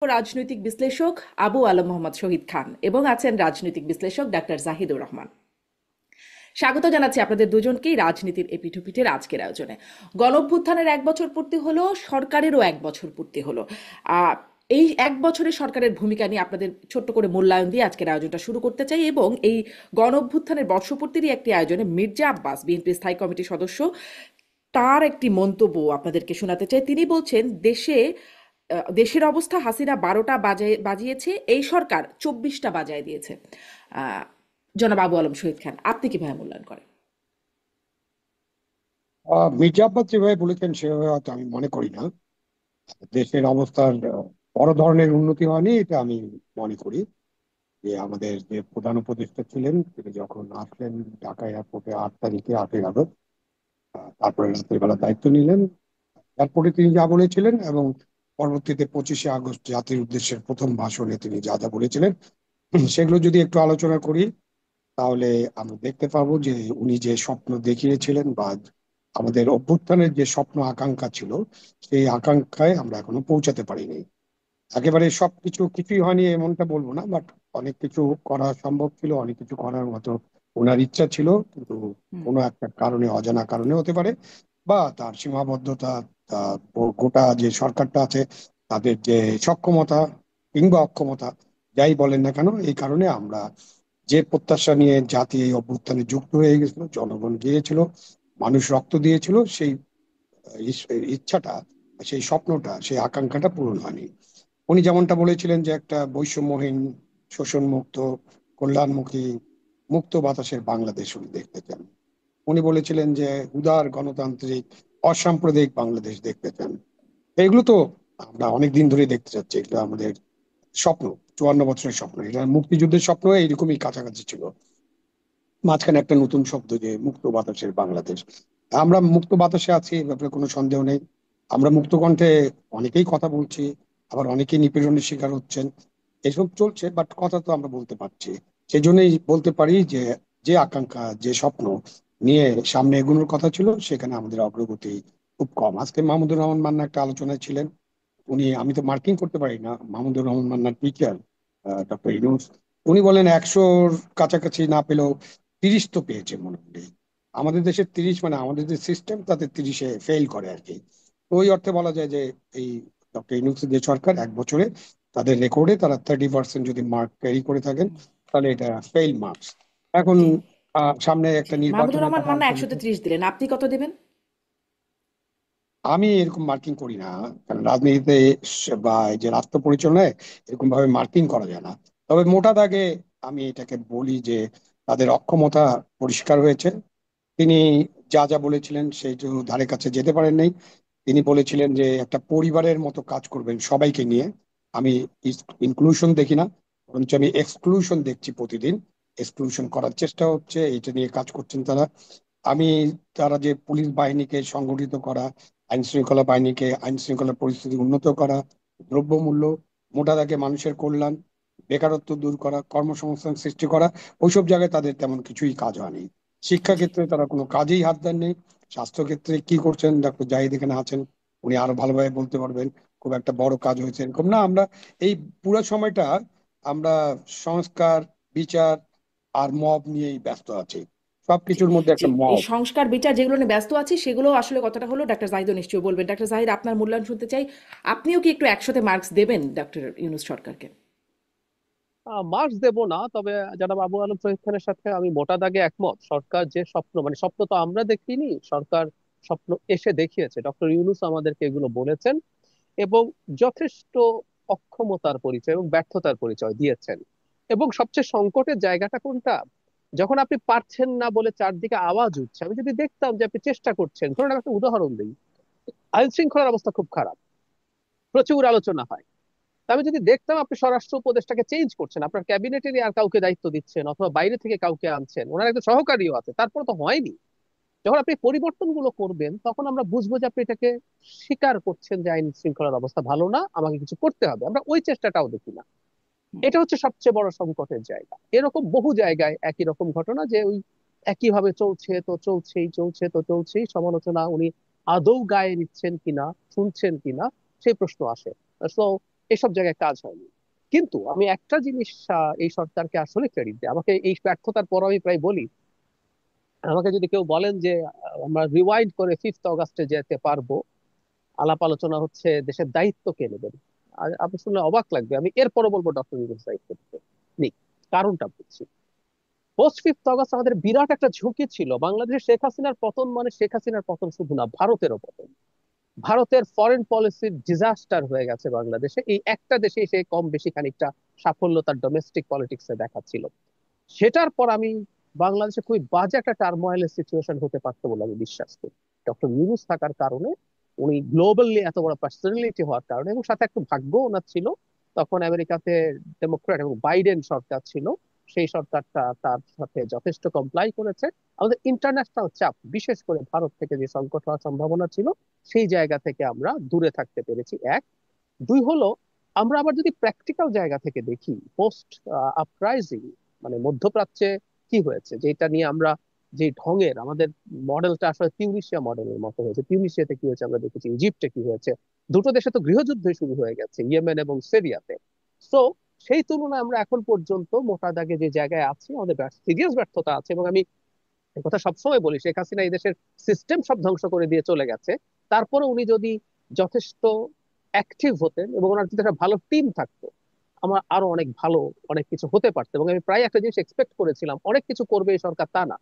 রাজনৈতিক বিশ্লেষক আবু আলম মোহাম্মদ শহীদ খান এবং আছেন রাজনৈতিক বিশ্লেষক ডাক্তার জাহিদুর রহমান। স্বাগত জানাচ্ছি আপনাদের দুজনকেই রাজনীতির এপিঠোপিঠের আজকের আয়োজনে। গণঅভ্যুত্থানের 1 বছর পূর্তি হলো, সরকারেরও 1 বছর পূর্তি হলো। আহ এই 1 বছরে সরকারের ভূমিকা নিয়ে আপনাদের ছোট্ট করে মূল্যায়ন দিয়ে আজকের আয়োজনটা শুরু করতে চাই, এবং এই গণঅভ্যুত্থানের বর্ষপূর্তিরই একটি আয়োজনে মির্জা আব্বাস, বিএনপি স্থায়ী কমিটির সদস্য, তার একটি মন্তব্য আপনাদেরকে শোনাতে চাই। তিনি বলছেন, দেশের অবস্থা, হাসিনা 12টা বাজিয়েছে, এই সরকার 24টা বাজায় দিয়েছে। আহ, জনাব আবু আলম শহীদ খান, আপনি কিভাবে মূল্যায়ন করেন? মির্জা আব্বাস যেভাবে বলেছেন সেভাবে হয়তো আমি মনে করি না। দেশের অবস্থার বড় ধরনের উন্নতি হয়নি, এটা আমি মনে করি। যে আমাদের যে প্রধান উপদেষ্টা ছিলেন তিনি যখন আসলেন ঢাকা এয়ারপোর্টে 8 তারিখে, 8ই আগস্ট, তারপরে রাতের বেলা দায়িত্ব নিলেন। এয়ারপোর্টে তিনি যা বলেছিলেন এবং পরবর্তীতে 25শে আগস্ট জাতির উদ্দেশ্যের প্রথম ভাষণে তিনি যা যা বলেছিলেন, সেগুলো যদি একটু আলোচনা করি তাহলে আমরা দেখতে পাবো যে উনি যে স্বপ্ন দেখিয়েছিলেন বা আমাদের অভ্যুত্থানের যে স্বপ্ন আকাঙ্ক্ষা ছিল, সেই আকাঙ্ক্ষায় আমরা এখনো পৌঁছাতে পারিনি। একেবারে সবকিছু কিছুই হয়নি এমনটা বলবো না, বাট অনেক কিছু করা সম্ভব ছিল, অনেক কিছু করার মতো ওনার ইচ্ছা ছিল, কিন্তু হুম। কোনো একটা কারণে, অজানা কারণে হতে পারে, বা তার সীমাবদ্ধতা, গোটা যে সরকারটা আছে তাদের যে সক্ষমতা কিংবা অক্ষমতা, যাই বলেন না কেন, এই কারণে আমরা যে প্রত্যাশা নিয়ে জাতি এই অভ্যুত্থানে যুক্ত হয়ে গেছিল, জনগণ গিয়েছিল, মানুষ রক্ত দিয়েছিল, সেই ইচ্ছাটা, সেই স্বপ্নটা, সেই আকাঙ্ক্ষাটা পূরণ হয়নি। উনি যেমনটা বলেছিলেন যে একটা বৈষম্যহীন, শোষণমুক্ত, কল্যাণমুখী, মুক্ত বাতাসের বাংলাদেশ উনি দেখতে চান। উনি বলেছিলেন যে উদার, গণতান্ত্রিক, অসাম্প্রদায়িক বাংলাদেশ দেখতে চান। এগুলো তো আমরা অনেক দিন ধরে দেখতে চাচ্ছি, এগুলো আমাদের স্বপ্ন, 54 বছরের স্বপ্ন। এটা মুক্তিযুদ্ধের স্বপ্ন এইরকমই কাছাকাছি ছিল। মাঝখানে একটা নতুন শব্দ যে মুক্ত বাতাসের বাংলাদেশ। আমরা মুক্ত বাতাসে আছি, এ ব্যাপারে কোনো সন্দেহ নেই। আমরা মুক্ত কণ্ঠে অনেকেই কথা বলছি, আবার অনেকেই নিপীড়নের শিকার হচ্ছেন। এসব চলছে, বাট কথা তো আমরা বলতে পারছি। সেই জন্যই বলতে পারি যে যে আকাঙ্ক্ষা, যে স্বপ্ন নিয়ে সামনে এগোনোর কথা ছিল, সেখানে আমাদের অগ্রগতি খুব কম। আজকে মাহমুদুর রহমান মান্না একটা আলোচনায় ছিলেন। উনি, আমি তো মার্কিং করতে পারি না, মাহমুদুর রহমান মান্নার টিচার ডক্টর ইউনূস, উনি বলেন 100-র কাছাকাছি না পেলেও 30 তো পেয়েছে মনে করি। আমাদের দেশের 30 মানে আমাদের যে সিস্টেম তাতে 30-এ ফেল করে আর কি। তো ওই অর্থে বলা যায় যে এই ডক্টর ইউনূসের যে সরকার, 1 বছরে তাদের রেকর্ডে তারা 30% যদি মার্ক ক্যারি করে থাকেন, তাহলে এটা ফেইল মার্কস। এখন জি। সামনে জি, একটা মাহমুদুর নির্বাচনের রহমান কথা মান্না আলোচনা 130 দিলেন, আপনি কত দেবেন? আমি এরকম মার্কিং করি না, কারণ রাজনীতিতে বা এই যে রাষ্ট্র পরিচালনায় এরকম ভাবে মার্কিং করা যায় না। তবে মোটা দাগে আমি এটাকে বলি যে তাদের অক্ষমতা পরিষ্কার হয়েছে। তিনি যা যা বলেছিলেন সেই যে ধারে কাছে যেতে পারেন নাই। তিনি বলেছিলেন যে একটা পরিবারের মতো কাজ করবেন সবাইকে নিয়ে। আমি ইনক্লুশন দেখি না, বরঞ্চ আমি এক্সক্লুশন দেখছি প্রতিদিন। এক্সক্লুশন করার চেষ্টা হচ্ছে, এটা নিয়ে কাজ করছেন তারা। আমি, তারা যে পুলিশ বাহিনীকে সংগঠিত করা, আইন শৃঙ্খলা বাহিনীকে, আইন শৃঙ্খলা পরিস্থিতি উন্নত করা, দ্রব্যমূল্য, মোটা দাগে মানুষের কল্যাণ, বেকারত্ব দূর করা, কর্মসংস্থান সৃষ্টি করা, ওইসব জায়গায় তাদের তেমন কিছুই কাজ হয়নি। শিক্ষা জি। ক্ষেত্রে তারা কোনো কাজেই হাত দেননি। স্বাস্থ্য ক্ষেত্রে কি করছেন, ডক্টর জাহিদ এখানে আছেন, উনি আরো ভালোভাবে বলতে পারবেন। খুব একটা বড় কাজ হয়েছে এরকম না। আমরা এই পুরো সময়টা আমরা সংস্কার, বিচার আর মব নিয়েই ব্যস্ত আছি। জি। সবকিছুর মধ্যে জি, একটা এই মব। সংস্কার বিচার যেগুলো নিয়ে ব্যস্ত আছি, সেগুলো আসলে কতটা হলো ডাক্তার জাহিদও নিশ্চয়ই বলবেন। ডাক্তার জাহিদ, আপনার মূল্যায়ন শুনতে চাই। আপনিও কি একটু 100-তে মার্কস দেবেন ডক্টর ইউনূস সরকারকে? মার্কস দেব না, তবে জনাব আবু আলম শহীদ খানের সাথে আমি মোটা দাগে একমত। সরকার যে স্বপ্ন, মানে স্বপ্ন তো আমরা দেখিনি, সরকার স্বপ্ন এসে দেখিয়েছে। ডক্টর ইউনূস আমাদেরকে এগুলো বলেছেন এবং যথেষ্ট অক্ষমতার পরিচয় এবং ব্যর্থতার পরিচয় দিয়েছেন। এবং সবচেয়ে সংকটের জায়গাটা কোনটা, যখন আপনি পারছেন না বলে চারদিকে আওয়াজ উঠছে, আমি যদি দেখতাম যে আপনি চেষ্টা করছেন। ধরুন আমি একটা উদাহরণ দিই, আইন শৃঙ্খলার অবস্থা খুব খারাপ, প্রচুর আলোচনা হয়। তা আমি যদি দেখতাম আপনি স্বরাষ্ট্র উপদেষ্টাকে চেঞ্জ করছেন, আপনার ক্যাবিনেটেরই আর কাউকে দায়িত্ব দিচ্ছেন, অথবা বাইরে থেকে কাউকে আনছেন, ওনার একটা সহকারীও আছে, তারপর তো হয়নি। যখন আপনি পরিবর্তনগুলো করবেন তখন আমরা বুঝবো যে আপনি এটাকে স্বীকার করছেন যে আইন শৃঙ্খলার অবস্থা ভালো না, আমাকে কিছু করতে হবে। আমরা ওই চেষ্টাটাও দেখি না। এটা হচ্ছে সবচেয়ে বড় সংকটের জায়গা। এরকম বহু জায়গায় একই রকম ঘটনা, যে ওই একইভাবে চলছে তো চলছেই, চলছে তো চলছেই, সমালোচনা উনি আদৌ গায়ে নিচ্ছেন কিনা, শুনছেন কিনা, সেই প্রশ্ন আসে। এসব জায়গায় কাজ হয়নি। কিন্তু আমি একটা জিনিস এই সরকারকে আসলে ক্রেডিট দিই, আমাকে এই ব্যর্থতার পর আমি প্রায় বলি, আমাকে যদি কেউ বলেন যে আমরা রিওয়াইন্ড করে 5 অগাস্টে যেতে পারবো, আলাপ আলোচনা হচ্ছে দেশের দায়িত্ব কে নেবেন, আর আপনি শুনলে অবাক লাগবে, আমি এরপরও বলবো ডক্টর ইউনূস দায়িত্ব নিতে। নিক, কারণটা বলছি। পোস্ট 5 অগাস্ট আমাদের বিরাট একটা ঝুঁকি ছিল। বাংলাদেশে শেখ হাসিনার পতন মানে শেখ হাসিনার পতন শুধু না, ভারতেরও পতন। ভারতের ফরেন পলিসির ডিজাস্টার হয়ে গেছে বাংলাদেশে, এই একটা দেশে সে কম বেশি খানিকটা সাফল্য তার ডোমেস্টিক পলিটিক্সে দেখাচ্ছিল। সেটার পর আমি বাংলাদেশে খুবই বাজে একটা টার্মোয়াইলের সিচুয়েশন হতে পারতো বলে আমি বিশ্বাস করি। ডক্টর ইউনূস থাকার কারণে, উনি গ্লোবালি এত বড় পার্সোনালিটি হওয়ার কারণে, এবং সাথে একটু ভাগ্য ওনার ছিল, তখন আমেরিকাতে ডেমোক্র্যাট এবং বাইডেন সরকার ছিল, সেই সরকারটা তার সাথে যথেষ্ট কমপ্লাই করেছে। আমাদের ইন্টারন্যাশনাল চাপ, বিশেষ করে ভারত থেকে যে সংকট হওয়ার সম্ভাবনা ছিল, সেই জায়গা থেকে আমরা দূরে থাকতে পেরেছি। এক, দুই হলো, আমরা আবার যদি প্র্যাকটিক্যাল জায়গা থেকে দেখি, পোস্ট আপরাইজিং মানে মধ্যপ্রাচ্যে কি হয়েছে, যেটা নিয়ে আমরা যে ঢঙের আমাদের মডেলটা আসলে তিউনিসিয়া মডেলের মতো হয়েছে। তিউনিসিয়াতে কি হয়েছে আমরা দেখেছি, ইজিপ্টে কি হয়েছে, দুটো দেশে তো গৃহযুদ্ধ শুরু হয়ে গেছে, ইয়েমেন এবং সিরিয়াতে। সো সেই তুলনায় আমরা এখন পর্যন্ত মোটা দাগে যে জায়গায় আছি, আমাদের সিরিয়াস ব্যর্থতা আছে। এবং আমি এই কথা সবসময় বলি, শেখ হাসিনা এই দেশের সিস্টেম সব ধ্বংস করে দিয়ে চলে গেছে, তারপরে উনি যদি যথেষ্ট অ্যাক্টিভ হতেন এবং ওনার যদি একটা ভালো টিম থাকতো, আমার আরো অনেক ভালো অনেক কিছু হতে পারতো। এবং আমি প্রায় একটা জিনিস এক্সপেক্ট করেছিলাম, অনেক কিছু করবে এই সরকার তা না,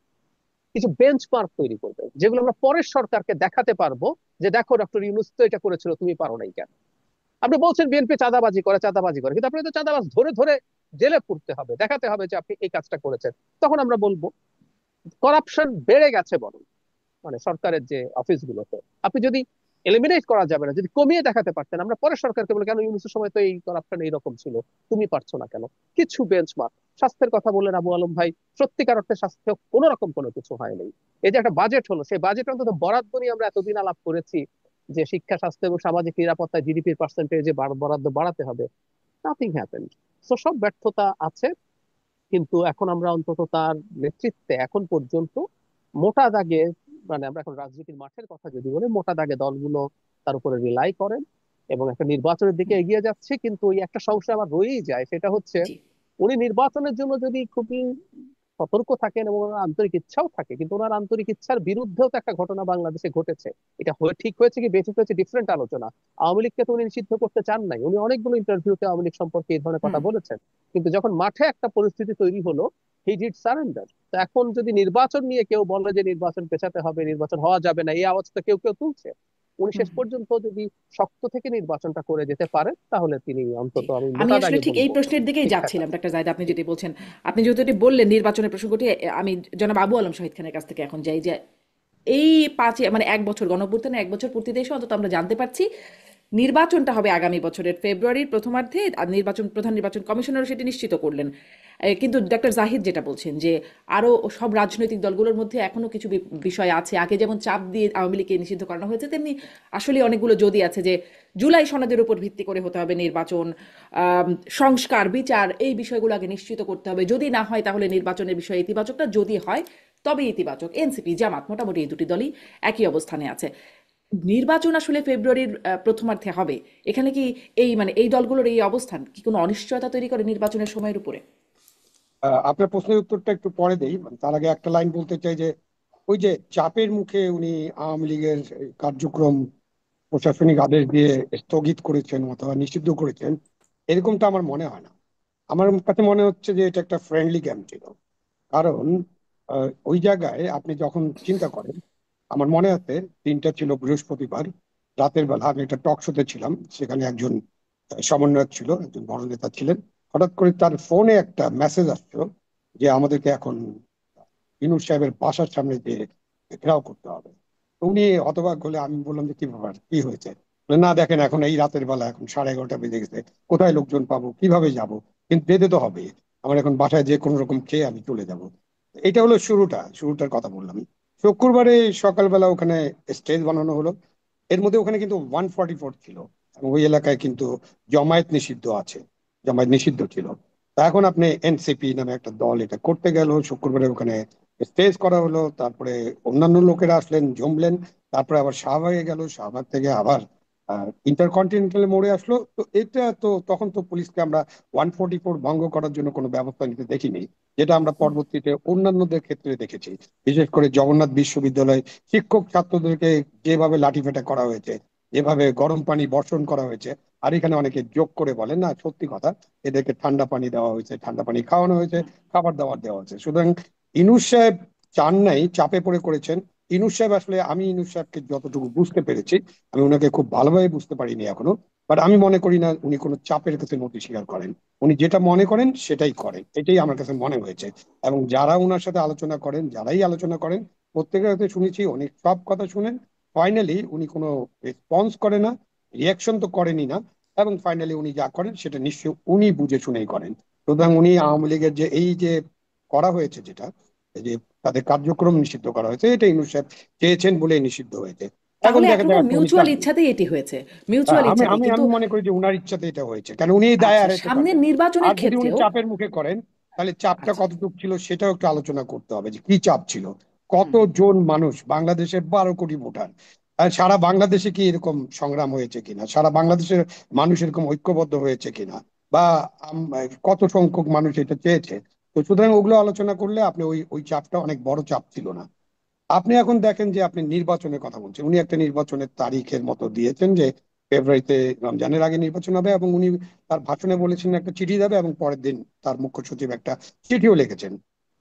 কিছু বেঞ্চমার্ক তৈরি করবে, যেগুলো আমরা পরের সরকারকে দেখাতে পারবো যে দেখো ডক্টর ইউনূস তো এটা করেছিল, তুমি পারো নাই কেন। আপনি বলছেন বিএনপি চাঁদাবাজি করে চাঁদাবাজি করে, কিন্তু আপনি তো চাঁদাবাজ ধরে ধরে জেলে পুরতে হবে, দেখাতে হবে যে আপনি এই কাজটা করেছেন। তখন আমরা বলবো করাপশন বেড়ে গেছে বরং, মানে সরকারের যে অফিসগুলোতে। আপনি যদি এলিমিনেট করা যাবে না, যদি কমিয়ে দেখাতে পারতেন, আমরা পরের সরকারকে বলে কেন ইউনূসের সময় তো এই করাপশন এইরকম ছিল, তুমি পারছো না কেন। কিছু বেঞ্চমার্ক, স্বাস্থ্যের কথা বললেন আবু আলম ভাই, সত্যিকার অর্থে স্বাস্থ্য কোনো রকম কোনো কিছু হয়নি। এই যে একটা বাজেট হলো, সেই বাজেট অন্তত বরাদ্দ নিয়ে আমরা এতদিন আলাপ করেছি যে শিক্ষা, স্বাস্থ্য এবং সামাজিক নিরাপত্তা জিডিপির পার্সেন্টেজে বরাদ্দ বাড়াতে হবে, নাথিং হ্যাপেন্ড। তো সব ব্যর্থতা আছে, কিন্তু এখন আমরা অন্তত তার নেতৃত্বে এখন পর্যন্ত মোটা দাগে, মানে আমরা এখন রাজনীতির মাঠের কথা যদি বলি, মোটা দাগে দলগুলো তার উপরে রিলাই করেন এবং একটা নির্বাচনের দিকে হুম, এগিয়ে যাচ্ছে। কিন্তু ওই একটা সমস্যা আমার রয়েই যায়, সেটা হচ্ছে জি। উনি নির্বাচনের জন্য যদি খুবই সতর্ক থাকেন এবং ওনার আন্তরিক ইচ্ছাও থাকে, কিন্তু ওনার আন্তরিক ইচ্ছার বিরুদ্ধেও তো একটা ঘটনা বাংলাদেশে ঘটেছে। এটা ঠিক হয়েছে কি বেঠিক হয়েছে ডিফারেন্ট আলোচনা। আওয়ামী লীগকে তো উনি নিষিদ্ধ করতে চান নাই, উনি অনেকগুলো ইন্টারভিউতে আওয়ামী লীগ সম্পর্কে এই ধরনের কথা হুম। বলেছেন। কিন্তু যখন মাঠে একটা পরিস্থিতি তৈরি হলো, হি ডিড সারেন্ডার। তো এখন যদি নির্বাচন নিয়ে কেউ বলে যে নির্বাচন পেছাতে হবে, নির্বাচন হওয়া যাবে না, এই আওয়াজ তো কেউ কেউ তুলছে, উনি হুম, শেষ হুম। পর্যন্ত যদি শক্ত থেকে নির্বাচনটা করে যেতে পারেন, তাহলে তিনি জি, অন্তত, আমি আমি মোটা আসলে দাগে ঠিক এই বলবো, প্রশ্নের দিকেই ঠিকঠাক যাচ্ছিলাম আছে। ডাক্তার জাহিদ, আপনি জি, যেটি বলছেন, আপনি যেহেতু এটি বললেন নির্বাচনের প্রসঙ্গটি, আমি জনাব আবু আলম শহীদ খানের কাছ থেকে এখন যাই যে এই মানে 1 বছর গণঅভ্যুত্থানে 1 বছর পূর্তিতে এসে অন্তত আমরা জানতে পারছি নির্বাচনটা হবে আগামী বছরের ফেব্রুয়ারির প্রথমার্ধে, আর প্রধান নির্বাচন কমিশনারও সেটি নিশ্চিত করলেন। কিন্তু ডক্টর জাহিদ যেটা বলছেন যে আরো সব রাজনৈতিক দলগুলোর মধ্যে এখনো কিছু বিষয় আছে, আগে যেমন চাপ দিয়ে আওয়ামী লীগকে নিষিদ্ধ করানো হয়েছে, তেমনি আসলে অনেকগুলো যদি আছে যে জুলাই সনদের উপর ভিত্তি করে হতে হবে নির্বাচন, সংস্কার বিচার এই বিষয়গুলো আগে নিশ্চিত করতে হবে, যদি না হয় তাহলে নির্বাচনের বিষয়ে ইতিবাচক না, যদি হয় তবে ইতিবাচক। এনসিপি জামাত মোটামুটি এই দুটি দলই একই অবস্থানে আছে। নির্বাচন আসলে ফেব্রুয়ারির প্রথমার্ধে হবে, এখানে কি এই দলগুলোর এই অবস্থান কি কোনো অনিশ্চয়তা তৈরি করে নির্বাচনের সময়ের উপরে? আপনার প্রশ্নের উত্তরটা একটু পরে দেই, তার আগে একটা লাইন বলতে চাই যে ওই যে চাপের মুখে উনি আওয়ামী লীগের এই কার্যক্রম প্রশাসনিক আদেশ দিয়ে স্থগিত করেছেন অথবা নিষিদ্ধ করেছেন, এরকমটা আমার মনে হয় না। আমার কাছে মনে হচ্ছে যে এটা একটা ফ্রেন্ডলি ক্যাম্প ছিল। কারণ ওই জায়গায় আপনি যখন চিন্তা করেন, আমার মনে আছে দিনটা ছিল বৃহস্পতিবার, রাতের বেলা আমি একটা টক শোতে ছিলাম, সেখানে একজন সমন্বয়ক ছিল, একজন বড় নেতা ছিলেন। হঠাৎ করে তার ফোনে একটা মেসেজ আসলো যে আমাদেরকে এখন ইনুস সাহেবের বাসার সামনে যে ঘেরাও করতে হবে। তো উনি হতবাক হলে, আমি বললাম যে কি ব্যাপার, কি হয়েছে? বলে, না দেখেন এখন এই রাতের বেলা, এখন 11:30 বেজে গেছে, কোথায় লোকজন পাবো, কিভাবে যাব, কিন্তু যেতে তো হবে, আমার এখন বাসায় যে কোনো রকম খেয়ে আমি চলে যাব। এটা হলো শুরুটার কথা বললাম। শুক্রবারে সকালবেলা ওখানে স্টেজ বানানো হলো। এর মধ্যে ওখানে কিন্তু 144 ছিল, এবং ওই এলাকায় কিন্তু জমায়েত নিষিদ্ধ আছে, জমায়েত নিষিদ্ধ ছিল। তা এখন আপনি এনসিপি নামে একটা দল এটা করতে গেল, শুক্রবারে ওখানে স্টেজ করা হলো, তারপরে অন্যান্য লোকেরা আসলেন, জমলেন, তারপরে আবার শাহবাগে গেল, শাহবাগ থেকে আবার ইন্টারকন্টিনেন্টাল মোড়ে আসলো, তো এটা তো তখন তো পুলিশকে আমরা 144 ভঙ্গ করার জন্য কোনো ব্যবস্থা নিতে দেখিনি, যেটা আমরা পরবর্তীতে অন্যান্যদের ক্ষেত্রে দেখেছি। বিশেষ করে জগন্নাথ বিশ্ববিদ্যালয় শিক্ষক ছাত্রদেরকে যেভাবে লাঠিপেটা করা হয়েছে, যেভাবে গরম পানি বর্ষণ করা হয়েছে। আর এখানে অনেকে যোগ করে বলেন, না সত্যি কথা, এদেরকে ঠান্ডা পানি দেওয়া হয়েছে, ঠান্ডা পানি খাওয়ানো হয়েছে, খাবার দাবার দেওয়া হয়েছে। সুতরাং ইনুস সাহেব চান নাই, চাপে পড়ে করেছেন। ইনুস সাহেব আসলে, আমি ইনুস সাহেবকে যতটুকু বুঝতে পেরেছি, আমি ওনাকে খুব ভালোভাবে বুঝতে পারিনি এখনো, বাট আমি মনে করি না উনি কোনো চাপের কাছে নতি স্বীকার করেন। উনি যেটা মনে করেন সেটাই করেন, এটাই আমার কাছে মনে হয়েছে। এবং যারা ওনার সাথে আলোচনা করেন, যারাই আলোচনা করেন, প্রত্যেকের কাছে শুনেছি অনেক সব কথা শুনেন। ফাইনালি উনি কোনো রেসপন্স করে না, রিয়াকশন তো করেনই না। এবং ফাইনালি উনি যা করেন সেটা নিশ্চয়ই উনি বুঝে শুনেই করেন। সুতরাং উনি আওয়ামী লীগের যে এই যে করা হয়েছে, যেটা এই যে তাদের কার্যক্রম নিষিদ্ধ করা হয়েছে, এটা ইউনূস সাহেব চেয়েছেন বলেই নিষিদ্ধ হয়েছে। এখন তাহলে দেখা এখনো যাক আসলে উনি মিউচুয়াল চান কি। ইচ্ছাতেই এটি হয়েছে, মিউচুয়াল আমি ইচ্ছাতেই আমি কিন্তু। আমি মনে করি যে উনার ইচ্ছাতে এটা হয়েছে, কারণ উনি এই দায় আচ্ছা, এড়াইতে সামনের পারবেন না। নির্বাচনের আর যদি উনি ক্ষেত্রেও। চাপের মুখে করেন, তাহলে চাপটা আচ্ছা। কতটুকু ছিল সেটাও একটু আলোচনা করতে হবে, যে কি চাপ ছিল। হুম। কতজন মানুষ, বাংলাদেশের 12 কোটি ভোটার, আর সারা বাংলাদেশে কি এরকম সংগ্রাম হয়েছে কিনা, সারা বাংলাদেশের মানুষ এরকম ঐক্যবদ্ধ হয়েছে কিনা, বা কত সংখ্যক মানুষ এটা চেয়েছে। তো সুতরাং ওগুলো আলোচনা করলে আপনি ওই ওই চাপটা অনেক বড় চাপ ছিল না। আপনি এখন দেখেন যে আপনি নির্বাচনের কথা বলছেন, উনি একটা নির্বাচনের তারিখের মতো দিয়েছেন যে ফেব্রুয়ারিতে রমজানের আগে নির্বাচন হবে, এবং উনি তার ভাষণে বলেছেন একটা চিঠি দেবে, এবং পরের দিন তার মুখ্য সচিব একটা চিঠিও লিখেছেন।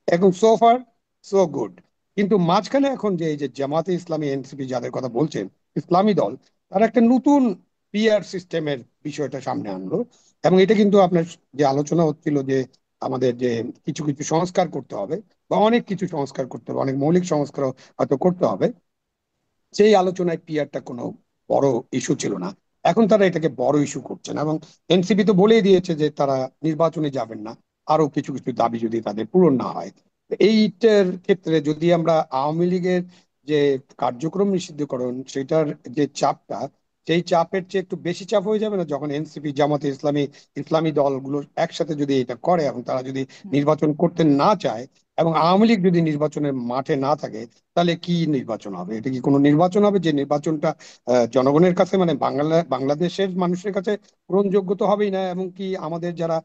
এখন সো ফার সো গুড। কিন্তু মাঝখানে এখন যে এই যে জামাতে ইসলামী, এনসিপি যাদের কথা বলছেন, ইসলামী দল, তারা একটা নতুন পিআর সিস্টেমের বিষয়টা সামনে আনলো। এবং এটা কিন্তু আপনার যে আলোচনা হচ্ছিল যে আমাদের যে কিছু কিছু সংস্কার করতে হবে, বা অনেক কিছু সংস্কার করতে হবে, অনেক মৌলিক সংস্কার হয়তো করতে হবে, সেই আলোচনায় পিআরটা কোনো বড় ইস্যু ছিল না। এখন তারা এটাকে বড় ইস্যু করছেন, এবং এনসিপি তো বলেই দিয়েছে যে তারা নির্বাচনে যাবেন না, আরো কিছু কিছু দাবি যদি তাদের পূরণ না হয়। এইটার ক্ষেত্রে যদি আমরা আওয়ামী লীগের যে কার্যক্রম নিষিদ্ধকরণ, সেটার যে চাপটা, সেই চাপের চেয়ে একটু বেশি চাপ হয়ে যাবে না যখন এনসিপি, জামাতে ইসলামী, ইসলামী দলগুলো একসাথে যদি এটা করে, এবং তারা যদি নির্বাচন করতে না চায়, এবং আওয়ামী লীগ যদি নির্বাচনের মাঠে না থাকে, তাহলে কি নির্বাচন হবে? এটা কি কোনো নির্বাচন হবে যে নির্বাচনটা জনগণের কাছে, মানে বাংলাদেশের মানুষের কাছে গ্রহণযোগ্য তো হবেই না। এবং কি আমাদের যারা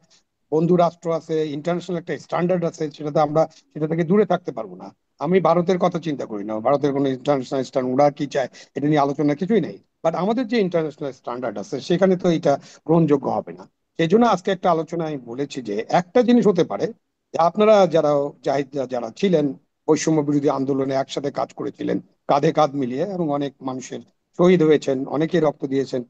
বন্ধু রাষ্ট্র আছে, ইন্টারন্যাশনাল একটা স্ট্যান্ডার্ড আছে, সেটাতে আমরা সেটা থেকে দূরে থাকতে পারবো না। আমি ভারতের কথা চিন্তা করি না, ভারতের কোনো ইন্টারন্যাশনাল স্ট্যান্ডার্ড ওরা কি চায় এটা নিয়ে আলোচনা কিছুই নেই। বাট আমাদের যে ইন্টারন্যাশনাল স্ট্যান্ডার্ড আছে, সেখানে তো এটা গ্রহণযোগ্য হবে না। সেই জন্য আজকে একটা আলোচনা আমি বলেছি যে একটা জিনিস হতে পারে, যে আপনারা যারা জাহিদ যারা ছিলেন, বৈষম্য বিরোধী আন্দোলনে একসাথে কাজ করেছিলেন, কাঁধে কাঁধ মিলিয়ে, এবং অনেক মানুষের শহীদ হয়েছেন, অনেকে রক্ত দিয়েছেন,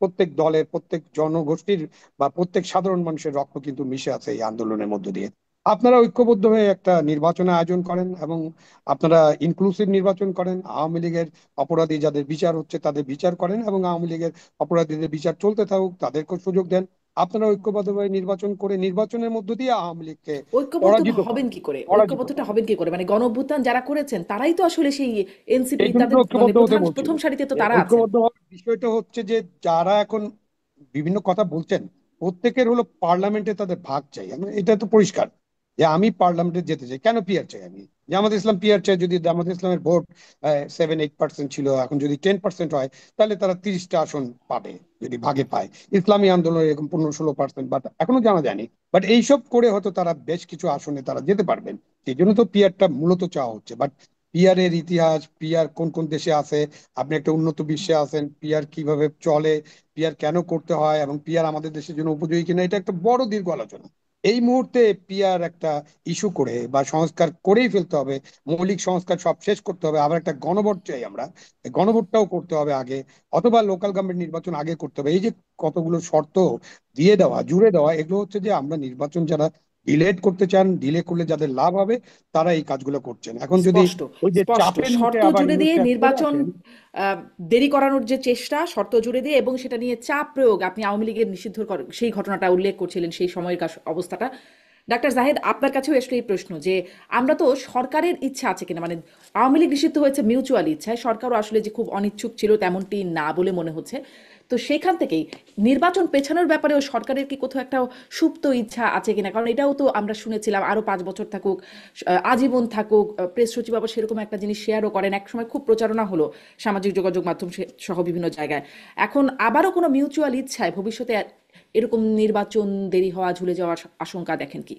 প্রত্যেক দলের, প্রত্যেক জনগোষ্ঠীর বা প্রত্যেক সাধারণ মানুষের রক্ত কিন্তু মিশে আছে এই আন্দোলনের মধ্য দিয়ে। আপনারা ঐক্যবদ্ধ হয়ে একটা নির্বাচনের আয়োজন করেন, এবং আপনারা ইনক্লুসিভ নির্বাচন করেন। আওয়ামী লীগের অপরাধী যাদের বিচার হচ্ছে তাদের বিচার করেন, এবং আওয়ামী লীগের অপরাধীদের বিচার চলতে থাকুক, তাদেরকেও সুযোগ দেন। আপনারা ঐক্যবদ্ধভাবে নির্বাচন করে নির্বাচনের মধ্য দিয়ে আওয়ামী লীগকে ঐক্যবদ্ধ পরাজিত হবেন করেন, কি করে? পরাজিত ঐক্যবদ্ধটা করেন। হবেন কি করে? মানে গণ অভ্যুত্থান যারা করেছেন তারাই তো আসলে সেই এনসিপি, এই জন্য তো তাদের মানে ঐক্যবদ্ধ হতে প্রধান বলছি। প্রথম সারিতে তো যে তারা আছেন। ঐক্যবদ্ধ হওয়ার বিষয়টা হচ্ছে যে যারা এখন বিভিন্ন কথা বলছেন, প্রত্যেকের হলো পার্লামেন্টে তাদের ভাগ চাই। এটা তো পরিষ্কার যে আমি পার্লামেন্টে যেতে চাই, কেন পিআর চাই আমি? জামাত ইসলাম পিআর চাই, যদি জামাত ইসলামের ভোট 7-8% ছিল, এখন যদি 10% হয়, তাহলে তারা 30টা আসন পাবে, যদি ভাগে পায়। ইসলামী আন্দোলন এরকম 15-16%, বাট এখনো জানা যায়নি। বাট এইসব করে হয়তো তারা বেশ কিছু আসনে তারা যেতে পারবেন। সেই জন্য তো পিআরটা মূলত চাওয়া হচ্ছে। বাট পিআর এর ইতিহাস, পিআর কোন কোন দেশে আছে, আপনি একটা উন্নত বিশ্বে আছেন, পিআর কিভাবে চলে, পিআর কেন করতে হয়, এবং পিআর আমাদের দেশের জন্য উপযোগী কিনা, এটা একটা বড় দীর্ঘ আলোচনা। এই মুহূর্তে পিআর একটা ইস্যু করে বা সংস্কার করেই ফেলতে হবে, মৌলিক সংস্কার সব শেষ করতে হবে, আবার একটা গণভোট চাই আমরা, এই গণভোটটাও করতে হবে আগে, অথবা লোকাল গভর্নমেন্ট নির্বাচন আগে করতে হবে। এই যে কতগুলো শর্ত দিয়ে দেওয়া, জুড়ে দেওয়া, এগুলো হচ্ছে যে আমরা নির্বাচন যারা ডিলেট করতে চান, ডিলে করলে যাদের লাভ হবে, তারা এই কাজগুলো করছেন। এখন যদি স্পষ্ট, ওই যে স্পষ্ট চাপের মুখে শর্ত আবার জুড়ে দিয়ে ইউনিসেফ চলে নির্বাচন আসেন। আহ, দেরি করানোর যে চেষ্টা, শর্ত জুড়ে দিয়ে, এবং সেটা নিয়ে চাপ প্রয়োগ, আপনি আওয়ামী লীগের নিষিদ্ধ সেই ঘটনাটা উল্লেখ করছিলেন, সেই সময়ের অবস্থাটা। ডাক্তার জাহেদ, আপনার কাছেও আসলে এই প্রশ্ন যে আমরা তো সরকারের ইচ্ছা আছে কিনা, মানে আওয়ামী লীগ নিষিদ্ধ হয়েছে মিউচুয়াল ইচ্ছায়, সরকারও আসলে যে খুব অনিচ্ছুক ছিল তেমনটি না বলে মনে হচ্ছে। তো সেখান থেকেই নির্বাচন পেছানোর ব্যাপারেও সরকারের কি কোথাও একটা সুপ্ত ইচ্ছা আছে কিনা? কারণ এটাও তো আমরা শুনেছিলাম আরো 5 বছর থাকুক, আজীবন থাকুক। প্রেস সচিব আবার সেরকম একটা জিনিস শেয়ারও করেন, একসময় খুব প্রচারণা হলো সামাজিক যোগাযোগ মাধ্যম সহ বিভিন্ন জায়গায়। এখন আবারও কোনো মিউচুয়াল ইচ্ছায় ভবিষ্যতে এরকম নির্বাচন দেরি হওয়া, ঝুলে যাওয়ার আশঙ্কা দেখেন কি?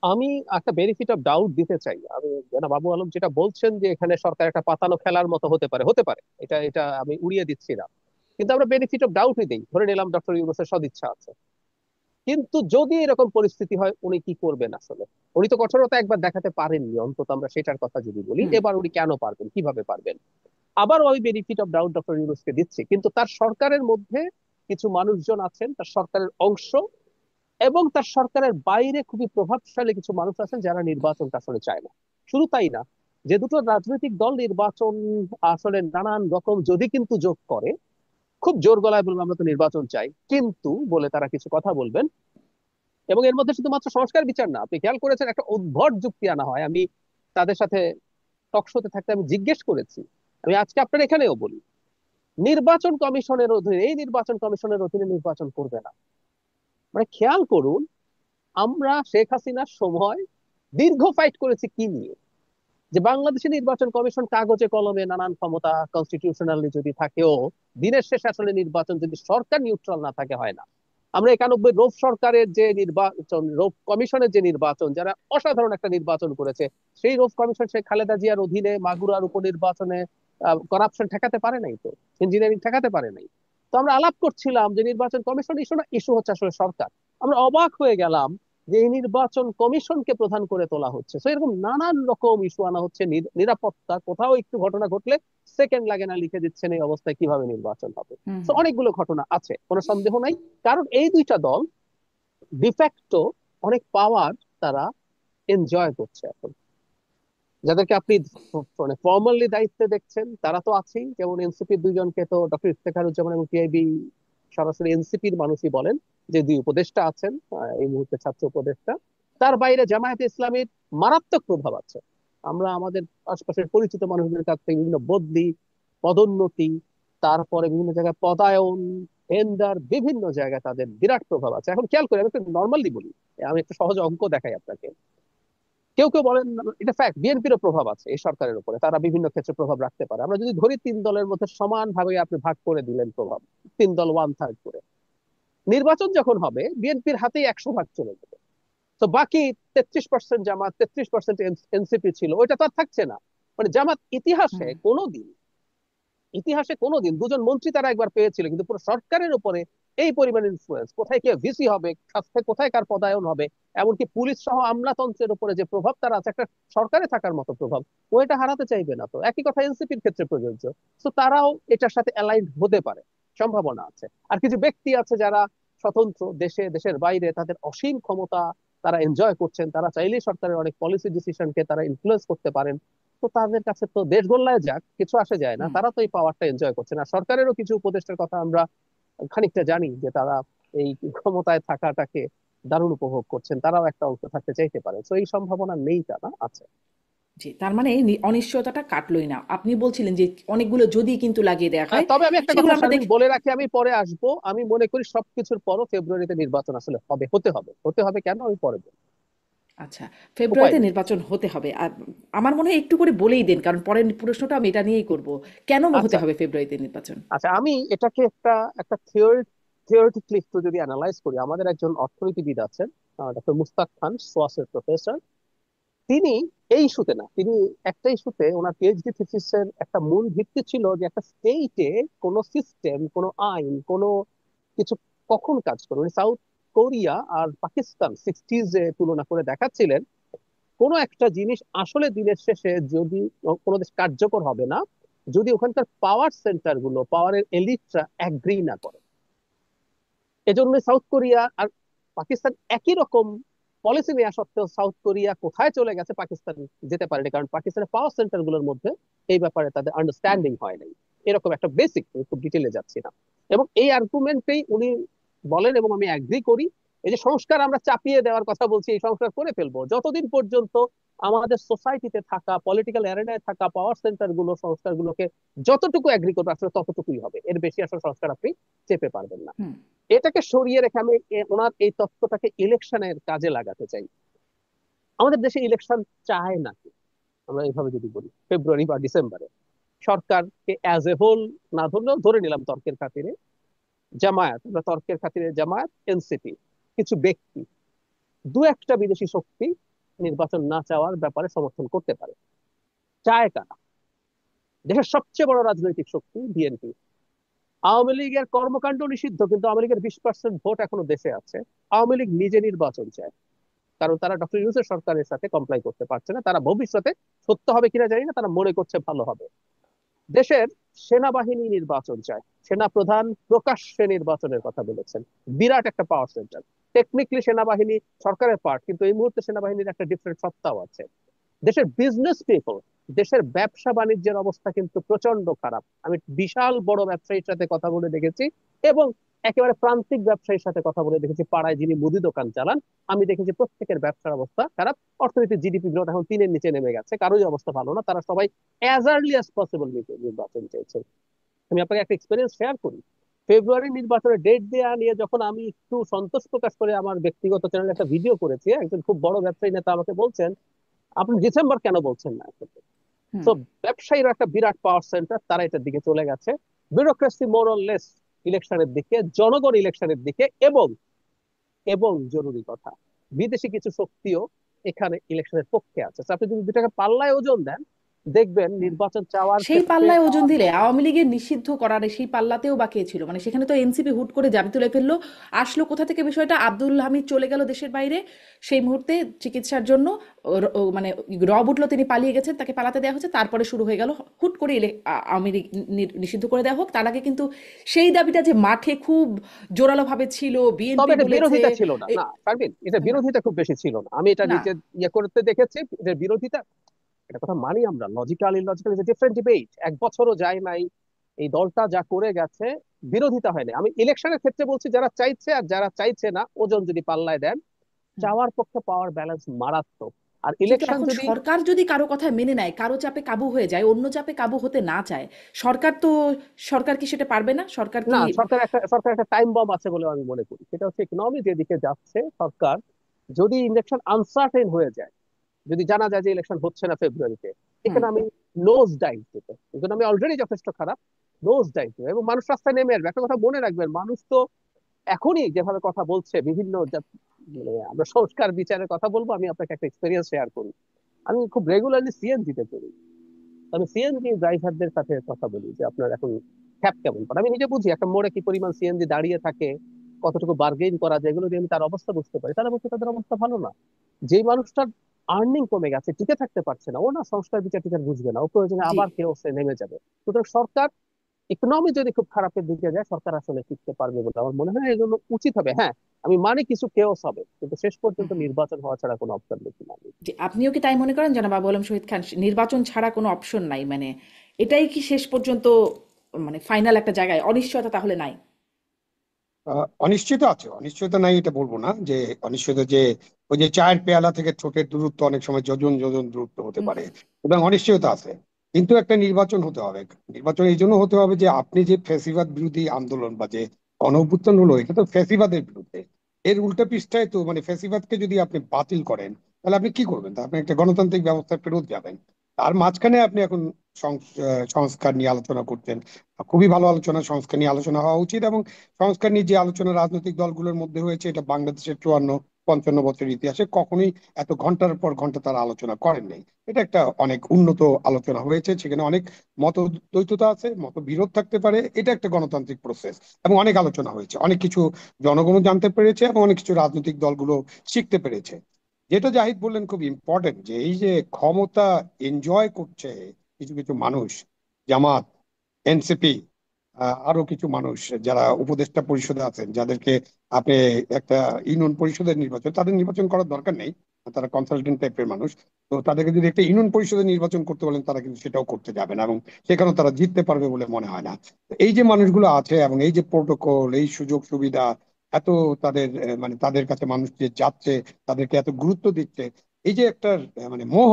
আমি একটা বেনিফিট অফ ডাউট দিতে চাই। আমি জনাব আবু আলম যেটা বলছেন যে এখানে সরকার একটা পাতানো খেলার মতো হতে পারে, হতে পারে, এটা এটা আমি উড়িয়ে দিচ্ছি না। কিন্তু আমরা বেনিফিট অফ ডাউটই দিই, ধরে নিলাম ডক্টর ইউনূসের সদিচ্ছা আছে। কিন্তু যদি এরকম পরিস্থিতি হয় উনি কি করবেন আসলে? উনি তো কঠোরতা একবার দেখাতে পারেননি, অন্তত আমরা সেটার কথা যদি বলি, হুম। এবার উনি কেন পারবেন, কিভাবে পারবেন? আবার ওই বেনিফিট অফ ডাউট ডক্টর ইউনূসকে দিচ্ছি, কিন্তু তার সরকারের মধ্যে কিছু মানুষজন আছেন, তার সরকারের অংশ এবং তার সরকারের বাইরে খুবই প্রভাবশালী কিছু মানুষ আছেন যারা নির্বাচনটা আসলে চায় না। শুধু তাই না, যে দুটো রাজনৈতিক দল নির্বাচন আসলে নানান রকম যদি কিন্তু যোগ করে, খুব জোর গলায় বলবো আমরা তো নির্বাচন চাই কিন্তু বলে তারা কিছু কথা বলবেন, এবং এর মধ্যে শুধুমাত্র সংস্কার বিচার না, আপনি খেয়াল করেছেন একটা উদ্ভট যুক্তি আনা হয়। আমি তাদের সাথে টকশোতে থাকতে আমি জিজ্ঞেস করেছি, আমি আজকে আপনার এখানেও বলি, নির্বাচন কমিশনের অধীনে, এই নির্বাচন কমিশনের অধীনে নির্বাচন করবে না। মানে খেয়াল করুন, আমরা শেখ হাসিনার সময় দীর্ঘ ফাইট করেছি কি নিয়ে? যে বাংলাদেশের নির্বাচন কমিশন কাগজে কলমে নানান ক্ষমতা কনস্টিটিউশনালি যদি থাকেও, দিনের শেষে আসলে নির্বাচন যদি সরকার নিউট্রাল না থাকে হয় না। আমরা 91 রৌফ সরকারের যে নির্বাচন, রৌফ কমিশনের যে নির্বাচন, যারা অসাধারণ একটা নির্বাচন করেছে, সেই রৌফ কমিশন শেখ খালেদা জিয়ার অধীনে মাগুরার উপনির্বাচনে করাপশন ঠেকাতে পারে নাই, তো ইঞ্জিনিয়ারিং ঠেকাতে পারে নাই। তো আমরা আলাপ করছিলাম যে নির্বাচন কমিশন ইস্যু না, ইস্যু হচ্ছে আসলে সরকার। আমরা অবাক হয়ে গেলাম যে এই নির্বাচন কমিশনকে প্রধান করে তোলা হচ্ছে। তো এরকম নানান রকম ইস্যু আনা হচ্ছে, নিরাপত্তা, কোথাও একটু ঘটনা ঘটলে সেকেন্ড লাগে না লিখে দিচ্ছেন এই অবস্থায় কিভাবে নির্বাচন হবে। হুম তো হুম। অনেকগুলো ঘটনা আছে, কোনো সন্দেহ নাই। কারণ এই দুইটা দল ডিফ্যাক্টো অনেক পাওয়ার তারা এনজয় করছে এখন। যাদেরকে আপনি মানে ফর্মালি দায়িত্বে দেখছেন তারা তো আছেই, যেমন এনসিপির দুইজনকে তো ডক্টর ইফতেখারুজ্জামান এবং টিআইবি সরাসরি এনসিপির মানুষই বলেন যে দুই উপদেষ্টা আছেন, এই মুহূর্তে ছাত্র উপদেষ্টা। তার বাইরে জামায়াতে ইসলামীর মারাত্মক প্রভাব আছে। আমরা আমাদের আশপাশের পরিচিত মানুষদের কাছ থেকে বিভিন্ন বদলি, পদোন্নতি, তারপরে বিভিন্ন জায়গায় পদায়ন, টেন্ডার, বিভিন্ন জায়গায় তাদের বিরাট প্রভাব আছে। এখন খেয়াল করে আমি একটা নর্মালি বলি, আমি একটা সহজ অঙ্ক দেখাই আপনাকে। কেউ কেউ বলেন এটা ফ্যাক্ট, বিএনপিরও প্রভাব আছে এই সরকারের উপরে, তারা বিভিন্ন ক্ষেত্রে প্রভাব রাখতে পারে। আমরা যদি ধরি তিন দলের মধ্যে সমান ভাবে আপনি ভাগ করে দিলেন প্রভাব, তিন দল 1/3 করে, নির্বাচন যখন হবে বিএনপির হাতেই 100 ভাগ চলে যাবে। তো বাকি 33% জামাত, 33% এনসিপি ছিল, ওইটা তো আর থাকছে না। মানে জামাত ইতিহাসে হুম। কোনোদিন, ইতিহাসে কোনোদিন দুজন মন্ত্রী তারা একবার পেয়েছিল, কিন্তু পুরো সরকারের উপরে এই পরিমাণ ইনফ্লুয়েন্স, কোথায় কে ভিসি হবে, কোথায় কার পদায়ন হবে, এমনকি পুলিশ সহ আমলাতন্ত্রের উপরে যে প্রভাব তারা আছে, একটা সরকারে থাকার মতো প্রভাব, ও এটা হারাতে চাইবে না। তো একই কথা এনসিপির ক্ষেত্রে প্রযোজ্য। তো তারাও এটার সাথে অ্যালাইন্ড হতে পারে, সম্ভাবনা আছে। আর কিছু ব্যক্তি আছে যারা স্বতন্ত্র, দেশে দেশের বাইরে তাদের অসীম ক্ষমতা তারা এনজয় করছেন, তারা চাইলেই সরকারের অনেক পলিসি ডিসিশনকে তারা ইনফ্লুয়েন্স করতে পারেন। তো তাদের কাছে তো দেশ গোল্লায় যাক, কিছু আসে যায় না, হুম। তারা তো এই পাওয়ারটা এনজয় করছে না। সরকারেরও কিছু উপদেষ্টার কথা আমরা খানিকটা জানি যে তারা এই ক্ষমতায় থাকাটাকে দারুণ উপভোগ করছেন, তারাও একটা অংশ থাকতে চাইতে পারে। তো এই সম্ভাবনা নেই তা না, আছে। জি, তার মানে অনিশ্চয়তাটা কাটলোই না। আপনি বলছিলেন যে অনেকগুলো যদি কিন্তু লাগিয়ে দেওয়া হয়, তবে আমি একটা সেগুলো কথা আমরা শারমিন দেখি। বলে রাখি, আমি পরে আসবো। আমি মনে করি সবকিছুর পরও ফেব্রুয়ারিতে নির্বাচন আসলে হবে, হতে হবে। হতে হবে কেন আমি পরে বলবো। আচ্ছা, উপায় ফেব্রুয়ারিতে নেই। নির্বাচন হতে হবে। আর আমার মনে হয় একটু করে বলেই দেন, কারণ পরের প্রশ্নটা আমি এটা নিয়েই করব। কেন হতে আচ্ছা, হবে ফেব্রুয়ারিতে নির্বাচন? আচ্ছা, আমি এটাকে একটা একটা থিওরিটিক্যালি একটু যদি অ্যানালাইজ করি, আমাদের একজন অর্থনীতিবিদ আছেন, ডক্টর মুস্তাক খান, সোয়াসের প্রফেসর। তিনি এই ইস্যুতে না, তিনি একটা ইস্যুতে ওনার পিএইচডি থিসিসের একটা মূল ভিত্তি ছিল যে একটা স্টেটে কোন সিস্টেম, কোন আইন, কোন কিছু কখন কাজ করে। উনি সাউথ কোরিয়া আর পাকিস্তান 60s এ তুলনা করে দেখাচ্ছিলেন কোন একটা জিনিস আসলে দিনের শেষে যদি কোনো দেশ কার্যকর হবে না যদি ওখানকার পাওয়ার সেন্টার গুলো, পাওয়ারের এলিটরা অ্যাগ্রি না করে। এজন্য সাউথ কোরিয়া আর পাকিস্তান একই রকম পলিসি নেওয়া সত্ত্বেও সাউথ কোরিয়া কোথায় চলে গেছে পাকিস্তান যেতে পারেনি, কারণ পাকিস্তানের পাওয়ার সেন্টার গুলোর মধ্যে এই ব্যাপারে তাদের আন্ডারস্ট্যান্ডিং হয় নাই। এরকম একটা বেসিক, খুব ডিটেলে যাচ্ছি না। এবং এই আর্গুমেন্টেই উনি বলেন এবং আমি অ্যাগ্রি করি এই যে সংস্কার আমরা চাপিয়ে দেওয়ার কথা বলছি, এই সংস্কার করে ফেলবো যতদিন পর্যন্ত আমাদের সোসাইটিতে থাকা পলিটিক্যাল অ্যারেনায় থাকা পাওয়ার সেন্টার গুলো সংস্কারগুলোকে যতটুকু এগ্রি করবে আসলে ততটুকুই হবে, এর বেশি আসলে সংস্কার আপনি চেপে পারবেন না। হুম। এটাকে সরিয়ে রেখে আমি ওনার এই তত্ত্বটাকে ইলেকশনের কাজে লাগাতে চাই। আমাদের দেশে ইলেকশন চায় নাকি, আমরা এইভাবে যদি বলি ফেব্রুয়ারি বা ডিসেম্বরে সরকারকে অ্যাজ এ হোল না ধরলেও ধরে নিলাম তর্কের খাতিরে জামায়াত, আমরা তর্কের খাতিরে জামায়াত, এনসিপি, কিছু ব্যক্তি, দু একটা বিদেশি শক্তি নির্বাচন না চাওয়ার ব্যাপারে সমর্থন করতে পারে। চায় কারা? দেশের সবচেয়ে বড় রাজনৈতিক শক্তি বিএনপি। আওয়ামী লীগের কর্মকাণ্ড নিষিদ্ধ, কিন্তু আওয়ামী লীগের 20% ভোট এখনো দেশে আছে। আওয়ামী লীগ নিজে নির্বাচন চায়, কারণ তারা ডক্টর ইউনূসের সরকারের সাথে কমপ্লাই করতে পারছে না। তারা ভবিষ্যতে, সত্য হবে কিনা জানি না, তারা মনে করছে ভালো হবে। দেশের সেনাবাহিনী নির্বাচন চায়, সেনা প্রধান প্রকাশ্যে নির্বাচনের কথা বলেছেন। বিরাট একটা পাওয়ার সেন্টার। টেকনিক্যালি সেনাবাহিনী সরকারের পার্ট, কিন্তু এই মুহূর্তে সেনাবাহিনীর একটা ডিফারেন্ট সত্তাও আছে। দেশের বিজনেস পিপল, দেশের ব্যবসা বাণিজ্যের অবস্থা কিন্তু প্রচন্ড খারাপ। আমি বিশাল বড় ব্যবসায়ীর সাথে কথা বলে দেখেছি, এবং একেবারে প্রান্তিক ব্যবসায়ীর সাথে কথা বলে দেখেছি, পাড়ায় যিনি মুদি দোকান চালান, আমি দেখেছি প্রত্যেকের ব্যবসার অবস্থা খারাপ। অর্থনীতির জিডিপি গ্রোথ এখন 3-এর নিচে নেমে গেছে, কারোই অবস্থা ভালো না। তারা সবাই অ্যাজ আর্লি অ্যাজ পসিবল নির্বাচন চাইছে। আমি আপনাকে একটা এক্সপিরিয়েন্স শেয়ার করি। ফেব্রুয়ারি নির্বাচনের ডেট দেওয়া নিয়ে যখন আমি একটু সন্তোষ প্রকাশ করে আমার ব্যক্তিগত চ্যানেলে একটা ভিডিও করেছি, একজন খুব বড় ব্যবসায়ী নেতা আমাকে বলছেন, আপনি ডিসেম্বর কেন বলছেন না? হুম। তো ব্যবসায়ীরা একটা বিরাট পাওয়ার সেন্টার, তারা এটার দিকে চলে গেছে। ব্যুরোক্রেসি মোরলেস ইলেকশনের দিকে, জনগণ ইলেকশনের দিকে, এবং এবং জরুরি কথা, বিদেশি কিছু শক্তিও এখানে ইলেকশনের পক্ষে আছে। তো আপনি যদি দুটাকে পাল্লায় ওজন দেন, দেখবেন নির্বাচন চাওয়ার সেই ক্ষেত্রে পাল্লায় ওজন দিলে আওয়ামী লীগের নিষিদ্ধ করার সেই পাল্লাতেও বা কে ছিল? মানে সেখানে তো এনসিপি হুট করে জাবি তুলে ফেললো। আসলো কোথা থেকে বিষয়টা? আব্দুল হামিদ চলে গেল দেশের বাইরে সেই মুহূর্তে চিকিৎসার জন্য। মানে রব উঠলো, তিনি পালিয়ে গেছেন, তাকে পালাতে দেওয়া হচ্ছে, তারপরে শুরু হয়ে গেল হুট করে আওয়ামী লীগ নিষিদ্ধ করে দেওয়া হোক। তার আগে কিন্তু সেই দাবিটা যে মাঠে খুব জোরালোভাবে ছিল, তবে বিএনপি এটা বলেছে। বিরোধিতা ছিল না, এ- না পারবেন, এটা না, বিরোধিতা খুব বেশি ছিল না। আমি এটা না। নিজে ইয়ে করতে দেখেছি, এটা বিরোধিতা, এটা কথা মানি আমরা। Logical illogical is different debate. এক বছরও যায় নাই, এই দলটা যা করে গেছে, বিরোধিতা হয়নি। আমি ইলেকশনের ক্ষেত্রে বলছি, যারা চাইছে আর যারা চাইছে না, ওজন যদি পাল্লায় দেন, হুম। চাওয়ার পক্ষে পাওয়ার ব্যালেন্স মারাত্মক। আর কিন্তু ইলেকশন এখন যদি, সরকার যদি কারো কথা মেনে নেয়, কারো চাপে কাবু হয়ে যায়, অন্য চাপে কাবু হতে না চায়, সরকার তো, সরকার কি সেটা পারবে না? সরকার না, কি? সরকার একটা টাইম বম আছে বলে আমি মনে করি। সেটা হচ্ছে ইকোনমি যেদিকে যাচ্ছে, সরকার যদি ইলেকশন আনসার্টেন হয়ে যায়, যদি জানা যায় যে ইলেকশন হচ্ছে না ফেব্রুয়ারিতে, হুম। এখানে আমি নোজ ডাইভ দেবো। ইকোনমি অলরেডি যথেষ্ট খারাপ, নোজ ডাইভ দেবো, এবং মানুষ রাস্তায় নেমে আসবে। একটা কথা মনে রাখবেন, মানুষ তো এখনই যেভাবে কথা বলছে বিভিন্ন মানে আমরা সংস্কার বিচারের কথা বলবো। আমি আপনাকে একটা এক্সপিরিয়েন্স শেয়ার করি। আমি খুব রেগুলারলি সিএনজিতে করি। আমি সিএনজি ড্রাইভারদের সাথে কথা বলি যে আপনার এখন খ্যাপ কেমন পড়ে। আমি নিজে বুঝি একটা মোড়ে কি পরিমাণ সিএনজি দাঁড়িয়ে থাকে, কতটুকু বার্গেইন করা যায়, এগুলো দিয়ে আমি তার অবস্থা বুঝতে পারি। তারা বলছে তাদের অবস্থা ভালো না। যেই মানুষটার আর্নিং কমে গেছে, টিকে থাকতে পারছে না, ও না সংস্কার বিচার টিচার বুঝবে না, ও প্রয়োজনে জি। আবার কেউ সে নেমে যাবে। সুতরাং সরকার, ইকোনমি যদি খুব খারাপের দিকে যায়, সরকার আসলে টিকতে পারবে বলে আমার মনে হয়। এই জন্য উচিত হবে, হ্যাঁ, আমি মানি কিছু কেওস হবে, কিন্তু শেষ হুম, পর্যন্ত হুম। নির্বাচন হওয়া ছাড়া কোনো অপশন দেখি না আমি। জি, আপনিও কি তাই মনে করেন জনাব আবু আলম শহীদ খান? নির্বাচন ছাড়া কোনো অপশন নাই, মানে এটাই কি শেষ পর্যন্ত, মানে ফাইনাল একটা জায়গায় অনিশ্চয়তা তাহলে নাই? অনিশ্চয়তা আছে, অনিশ্চয়তা নাই এটা বলবো না। যে অনিশ্চয়তা, যে ওই যে চায়ের পেয়ালা থেকে ঠোঁটের দূরত্ব অনেক সময় যোজন যোজন দূরত্ব হতে হুম, পারে, হুম। এবং অনিশ্চয়তা আছে। কিন্তু একটা নির্বাচন হতে হবে। নির্বাচন এই জন্য হতে হবে যে আপনি যে ফ্যাসিবাদ বিরোধী আন্দোলন বা যে গণঅভ্যুত্থান হলো, এটা তো ফ্যাসিবাদের বিরুদ্ধে। এর উল্টা পৃষ্ঠায় তো মানে ফ্যাসিবাদকে যদি আপনি বাতিল করেন, তাহলে আপনি কি করবেন? তা আপনি একটা গণতান্ত্রিক ব্যবস্থার ফেরত যাবেন। তার মাঝখানে আপনি এখন সংস্কার নিয়ে আলোচনা করছেন। খুবই ভালো আলোচনা, সংস্কার নিয়ে আলোচনা হওয়া উচিত। এবং সংস্কার নিয়ে যে আলোচনা রাজনৈতিক দলগুলোর মধ্যে হয়েছে, এটা বাংলাদেশের 54-55 বছরের ইতিহাসে কখনোই এত ঘন্টার পর ঘন্টা তারা আলোচনা করেন নাই। এটা একটা অনেক উন্নত আলোচনা হয়েছে, সেখানে অনেক মত দ্বৈততা আছে, মতবিরোধ থাকতে পারে। এটা একটা গণতান্ত্রিক প্রসেস, এবং অনেক আলোচনা হয়েছে, অনেক কিছু জনগণও জানতে পেরেছে, এবং অনেক কিছু রাজনৈতিক দলগুলো শিখতে পেরেছে। যেটা জাহিদ বললেন খুব ইম্পর্টেন্ট, যে এই যে ক্ষমতা এনজয় করছে কিছু কিছু মানুষ, জামাত, এনসিপি, আরো কিছু মানুষ যারা উপদেষ্টা পরিষদে আছেন, যাদেরকে আপনি একটা ইউনিয়ন পরিষদের নির্বাচন, তাদের নির্বাচন করার দরকার নেই, তারা কনসালটেন্ট টাইপের মানুষ। তো তাদেরকে যদি একটা ইউনিয়ন পরিষদের নির্বাচন করতে বলেন, তারা কিন্তু সেটাও করতে যাবে না, এবং সেখানেও তারা জিততে পারবে বলে মনে হয় না। তো এই যে মানুষগুলো আছে, এবং এই যে প্রোটোকল, এই সুযোগ সুবিধা, এত তাদের মানে তাদের কাছে মানুষ যে যাচ্ছে, তাদেরকে এত গুরুত্ব দিচ্ছে, এই যে একটা মানে মোহ,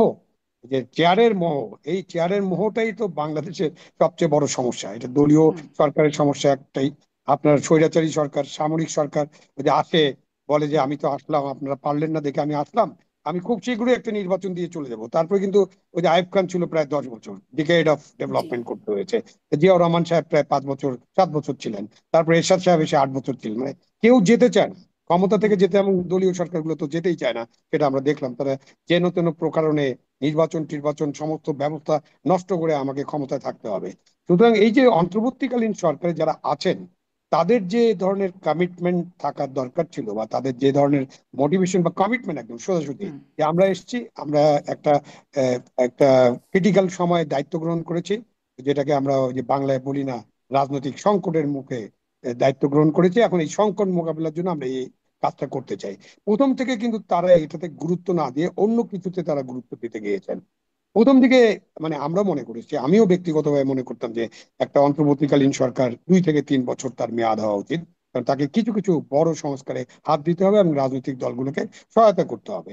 যে চেয়ারের মোহ, এই চেয়ারের মোহটাই তো বাংলাদেশের সবচেয়ে বড় সমস্যা। এটা দলীয় হুম। সরকারের সমস্যা একটাই। আপনার স্বৈরাচারী সরকার, সামরিক সরকার ওই যে আসে, বলে যে আমি তো আসলাম, আপনারা পারলেন না দেখে আমি আসলাম, আমি খুব শীঘ্রই একটা নির্বাচন দিয়ে চলে যাব। তারপরে কিন্তু ওই যে আইয়ুব খান ছিল প্রায় 10 বছর, ডিকেড অফ জি। ডেভেলপমেন্ট করতে হয়েছে। জিয়াউর রহমান সাহেব প্রায় 5 বছর 7 বছর ছিলেন। তারপরে এরশাদ সাহেব এসে 8 বছর ছিলেন। মানে কেউ যেতে চায় না ক্ষমতা থেকে হুম। যেতে, এবং দলীয় সরকারগুলো তো যেতেই চায় না। সেটা আমরা দেখলাম, তারা যেন তেন প্রকারণে নির্বাচন টির্বাচন সমস্ত ব্যবস্থা নষ্ট করে আমাকে ক্ষমতায় থাকতে হবে। সুতরাং এই যে অন্তর্বর্তীকালীন সরকারে যারা আছেন, তাদের যে ধরনের কমিটমেন্ট থাকার দরকার ছিল, বা তাদের যে ধরনের মোটিভেশন বা কমিটমেন্ট, একদম সোজাসুজি হুম। যে আমরা এসেছি, আমরা একটা আহ, একটা ক্রিটিক্যাল সময়ে দায়িত্ব গ্রহণ করেছি, যেটাকে আমরা ওই যে বাংলায় বলি না, রাজনৈতিক সংকটের মুখে দায়িত্ব গ্রহণ করেছি, এখন এই সংকট মোকাবিলার জন্য আমরা এই কাজটা করতে চাই। প্রথম থেকে কিন্তু তারা এটাতে গুরুত্ব না দিয়ে অন্য কিছুতে তারা গুরুত্ব দিতে গিয়েছেন প্রথম দিকে। মানে আমরা মনে করেছি, আমিও ব্যক্তিগতভাবে মনে করতাম যে একটা অন্তর্বর্তীকালীন সরকার 2 থেকে 3 বছর তার মেয়াদ হওয়া উচিত, কারণ তাকে কিছু কিছু বড় সংস্কারে হাত দিতে হবে এবং রাজনৈতিক দলগুলোকে সহায়তা করতে হবে।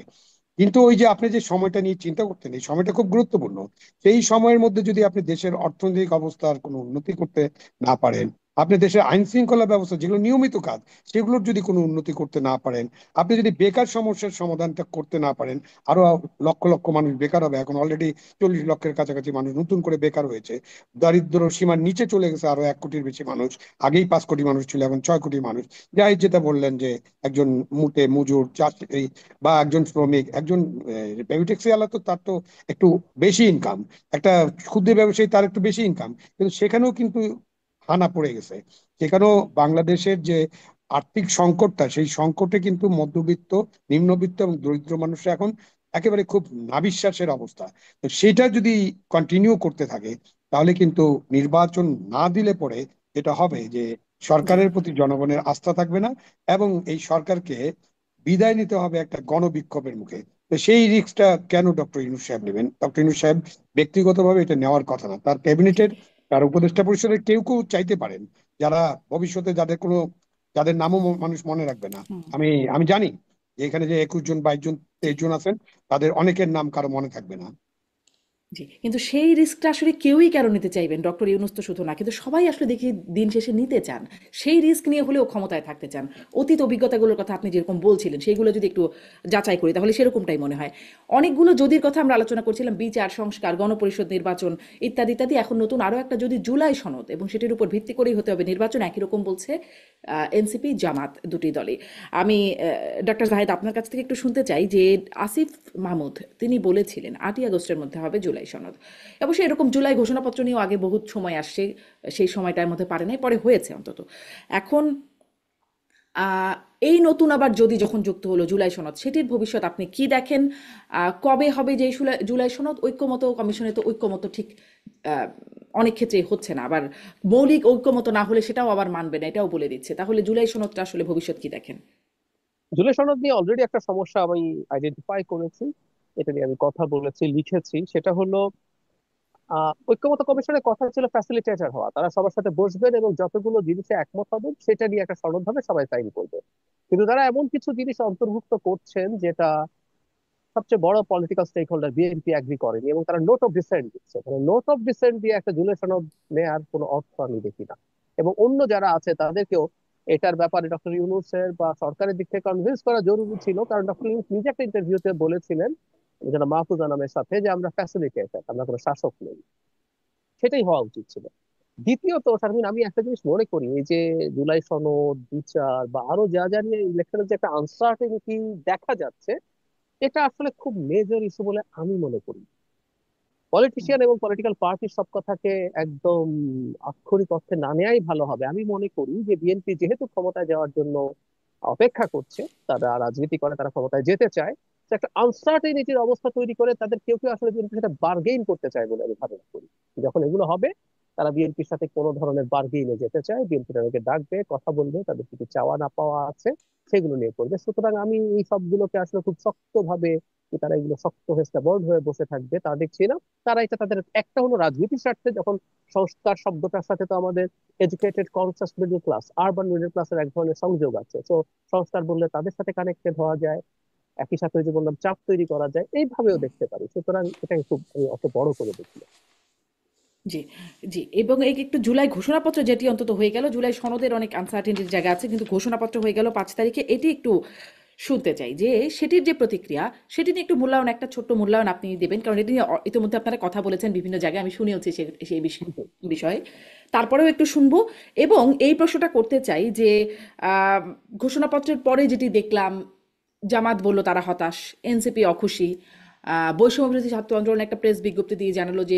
কিন্তু ওই যে আপনি যে সময়টা নিয়ে চিন্তা করতেন, এই সময়টা খুব গুরুত্বপূর্ণ। সেই সময়ের মধ্যে যদি আপনি দেশের অর্থনৈতিক অবস্থার কোনো উন্নতি করতে না পারেন, আপনি দেশের আইন শৃঙ্খলা ব্যবস্থা যেগুলো নিয়মিত কাজ, সেগুলোর যদি কোনো উন্নতি করতে না পারেন, আপনি যদি বেকার সমস্যার সমাধানটা করতে না পারেন, আরো লক্ষ লক্ষ মানুষ বেকার হবে। এখন অলরেডি 40 লক্ষের কাছাকাছি মানুষ নতুন করে বেকার হয়েছে। দারিদ্র সীমার নিচে চলে গেছে আরো 1 কোটির বেশি মানুষ। আগেই 5 কোটি মানুষ ছিল, এখন 6 কোটি মানুষ। যাই যেটা বললেন যে একজন মুটে মজুর চাষি বা একজন শ্রমিক, একজন পেভিটেক্সি আলা, তো তার তো একটু বেশি ইনকাম, একটা ক্ষুদ্র ব্যবসায়ী তার একটু বেশি ইনকাম, কিন্তু সেখানেও কিন্তু হানা পড়ে গেছে। সেখানেও বাংলাদেশের যে আর্থিক সংকটটা, সেই সংকটে কিন্তু মধ্যবিত্ত, নিম্নবিত্ত এবং দরিদ্র মানুষরা এখন একেবারে খুব নাভিশ্বাসের অবস্থা। তো সেটা যদি কন্টিনিউ করতে থাকে, তাহলে কিন্তু নির্বাচন না দিলে পরে যেটা হবে যে জি। সরকারের প্রতি জনগণের আস্থা থাকবে না, এবং এই সরকারকে বিদায় নিতে হবে একটা গণবিক্ষোভের মুখে। তো সেই রিস্কটা কেন ডক্টর ইউনূস সাহেব নেবেন? ডক্টর ইউনূস সাহেব ব্যক্তিগতভাবে এটা নেওয়ার কথা না, তার ক্যাবিনেটের, তার উপদেষ্টা পরিষদের কেউ কেউ চাইতে পারেন, যারা ভবিষ্যতে যাদের কোনো, যাদের নামও মানুষ মনে রাখবে না। হুম। আমি আমি জানি যে এখানে যে 21 জন 22 জন জি। 23 জন আছেন, তাদের অনেকের নাম কারো মনে থাকবে না। জি, কিন্তু সেই রিস্কটা আসলে কেউই কেন নিতে চাইবেন? ডক্টর ইউনূস তো শুধু না, কিন্তু সবাই আসলে দেখি দিন শেষে নিতে চান। সেই রিস্ক নিয়ে হলেও ক্ষমতায় থাকতে চান। অতীত অভিজ্ঞতাগুলোর কথা আপনি যেরকম বলছিলেন, সেইগুলো যদি একটু যাচাই করি, তাহলে সেরকমটাই মনে হয়। অনেকগুলো যদির কথা আমরা আলোচনা করছিলাম, বিচার, সংস্কার, গণপরিষদ নির্বাচন ইত্যাদি, ইত্যাদি। এখন নতুন আরো একটা যদি জুলাই সনদ, এবং সেটির উপর ভিত্তি করেই হতে হবে নির্বাচন, একই রকম বলছে এনসিপি, জামাত, দুটি দলই। আমি ডক্টর জাহেদ আপনার কাছ থেকে একটু শুনতে চাই যে আসিফ মাহমুদ তিনি বলেছিলেন 8ই আগস্টের মধ্যে হবে জুলাই সনদ। অবশ্যই এরকম জুলাই ঘোষণাপত্র নিয়েও আগে বহুত সময় আসছে, সেই সময়টার মধ্যে পারে নাই, পরে হয়েছে অন্তত। এখন আহ, এই নতুন আবার যদি যখন যুক্ত হলো জুলাই সনদ, সেটির ভবিষ্যৎ আপনি কি দেখেন? কবে হবে যে এই জুলাই জুলাই সনদ? ঐক্যমত কমিশনে তো ঐক্যমত ঠিক আহ, অনেক ক্ষেত্রেই হচ্ছে না, আবার মৌলিক ঐক্যমত না হলে সেটাও আবার মানবে না, এটাও বলে দিচ্ছে। তাহলে জুলাই সনদটা আসলে ভবিষ্যৎ কি দেখেন? জুলাই সনদ নিয়ে অলরেডি একটা সমস্যা আমি আইডেন্টিফাই করেছি, এটা নিয়ে আমি কথা বলেছি, লিখেছি। সেটা হলো ঐক্যমত্য কমিশনের কথা ছিল ফ্যাসিলিটেটর হওয়া, তারা সবার সাথে বসবেন এবং যতগুলো জিনিসে একমত হবেন সেটা নিয়ে একটা সনদ হবে, সবাই সাইন করবে। কিন্তু তারা এমন কিছু জিনিস অন্তর্ভুক্ত করছেন যেটা সবচেয়ে বড় political stakeholder BNP agree করেনি, এবং তারা নোট অফ ডিসেন্ট দিচ্ছে। মানে নোট অফ ডিসেন্ট দিয়ে একটা জুলাই সনদ নেওয়ার কোনো অর্থ আমি দেখি না। এবং অন্য যারা আছে তাদেরকেও এটার ব্যাপারে ডক্টর ইউনূসের বা সরকারের দিক থেকে কনভিন্স করা জরুরি ছিল, কারণ ডক্টর ইউনূস নিজে একটা ইন্টারভিউতে বলেছিলেন যেটা মাহফুজ আনামের সাথে, যে আমরা ফ্যাসিলিটেটর, আমরা কোনো শাসক নই। সেটাই হওয়া উচিত ছিল। দ্বিতীয়ত শারমিন, আমি একটা জিনিস মনে করি, এই যে জুলাই সনদ, বিচার বা আরো যা যা নিয়ে ইলেকশনের যে একটা আনসার্টেনিটি দেখা যাচ্ছে, এটা আসলে খুব মেজর ইস্যু বলে আমি মনে করি। পলিটিশিয়ান এবং পলিটিক্যাল পার্টির সব কথাকে একদম আক্ষরিক অর্থে না নেওয়াই ভালো হবে। আমি মনে করি যে বিএনপি যেহেতু ক্ষমতায় যাওয়ার জন্য অপেক্ষা করছে, তারা রাজনীতি করে, তারা ক্ষমতায় যেতে চায়, তো একটা আনসার্টেনিটির অবস্থা তৈরি করে তাদের কেউ কেউ আসলে বিএনপির সাথে বার্গেইন করতে চায় বলে আমি ধারণা করি। যখন এগুলো হবে, তারা বিএনপির সাথে কোনো ধরনের বার্গেইনে যেতে চায়, বিএনপি তাদেরকে ডাকবে, কথা বলবে, তাদের কিছু চাওয়া না পাওয়া আছে সেগুলো নিয়ে করবে। সুতরাং আমি এই সবগুলোকে আসলে খুব শক্তভাবে যে তারা এগুলো শক্ত হয়ে স্টেবল হয়ে বসে থাকবে তা দেখছি না। তারা এটা তাদের একটা হলো রাজনীতির স্বার্থে, যখন সংস্কার শব্দটার সাথে তো আমাদের educated conscious middle class, urban middle ক্লাসের এক ধরনের সংযোগ আছে। তো সংস্কার বললে তাদের সাথে কানেক্টেড হওয়া যায়, একই সাথে ওই যে বললাম চাপ তৈরি করা যায়, এইভাবেও দেখতে পারি। সুতরাং এটাকে খুব আমি অত বড় করে দেখি না। জি, জি। এবং এই একটু জুলাই ঘোষণাপত্র যেটি অন্তত হয়ে গেল, জুলাই সনদের অনেক আনসার্টেনিটির জায়গা আছে, কিন্তু ঘোষণাপত্র হয়ে গেল 5 তারিখে, এটি একটু শুনতে চাই যে সেটির যে প্রতিক্রিয়া, সেটি নিয়ে একটু মূল্যায়ন, একটা ছোট্ট মূল্যায়ন আপনি দেবেন, কারণ এটি নিয়ে ইতিমধ্যে আপনারা কথা বলেছেন বিভিন্ন জায়গায়, আমি শুনেওছি সেই বিষয়ে। তারপরেও একটু শুনবো। এবং এই প্রশ্নটা করতে চাই যে আহ, ঘোষণাপত্রের পরে যেটি দেখলাম, জামাত বলল তারা হতাশ, এনসিপি অখুশি, বৈষম্যবিরোধী ছাত্র আন্দোলন একটা প্রেস বিজ্ঞপ্তি দিয়ে জানালো যে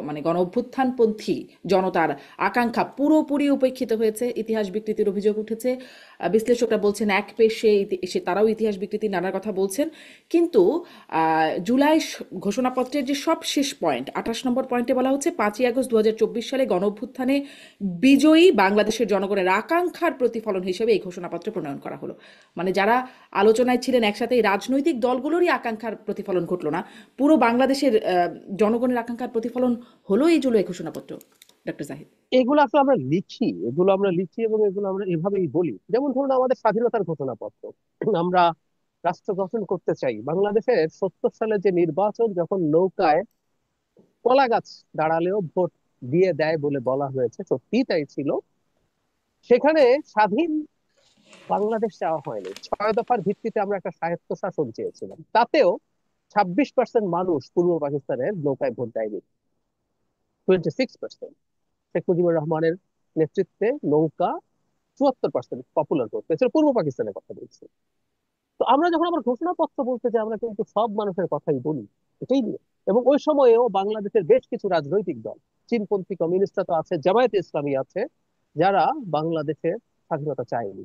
মানে গণ অভ্যুত্থানপন্থী জনতার আকাঙ্ক্ষা পুরোপুরি উপেক্ষিত হয়েছে, ইতিহাস বিকৃতির অভিযোগ উঠেছে। বিশ্লেষকরা বলছেন এক পেশে তারাও ইতিহাস বিকৃতি নানার কথা বলছেন। কিন্তু জুলাই ঘোষণাপত্রের যে সব শেষ পয়েন্ট, 28 নম্বর পয়েন্টে বলা হচ্ছে 5ই আগস্ট 2024 সালে গণ অভ্যুত্থানে বিজয়ী বাংলাদেশের জনগণের আকাঙ্ক্ষার প্রতিফলন হিসেবে এই ঘোষণাপত্র প্রণয়ন করা হলো। মানে যারা আলোচনায় ছিলেন একসাথে, এই রাজনৈতিক দলগুলোরই আকাঙ্ক্ষার প্রতিফলন ঘটলো না, পুরো বাংলাদেশের জনগণের আকাঙ্ক্ষার প্রতিফলন হলো এই জুলাই ঘোষণাপত্র। ডক্টর জাহিদ। এগুলো আসলে আমরা লিখি এবং এগুলো আমরা এভাবেই বলি। যেমন ধরুন আমাদের স্বাধীনতার ঘোষণাপত্র, আমরা রাষ্ট্র গঠন করতে চাই। বাংলাদেশের 70 সালে যে নির্বাচন, যখন নৌকায় কলা গাছ দাঁড়ালেও ভোট দিয়ে দেয় বলে বলা হয়েছে, সত্যি তাই ছিল। সেখানে স্বাধীন বাংলাদেশ চাওয়া হয়নি, 6 দফার ভিত্তিতে আমরা একটা স্বায়ত্তশাসন চেয়েছিলাম। তাতেও 26% মানুষ পূর্ব পাকিস্তানের নৌকায় ভোট দেয়নি, 26%। শেখ মুজিবুর রহমানের নেতৃত্বে নৌকা 74% পপুলার ভোট পেয়েছিল, পূর্ব পাকিস্তানের কথা বলছি। তো আমরা যখন আমার ঘোষণাপত্র বলতে যাই, আমরা কিন্তু সব মানুষের কথাই বলি এটাই নিয়ে। এবং ওই সময়েও বাংলাদেশের বেশ কিছু রাজনৈতিক দল, চীনপন্থী কমিউনিস্টরা তো আছে, জামায়াতে ইসলামী আছে, যারা বাংলাদেশের স্বাধীনতা চায়নি।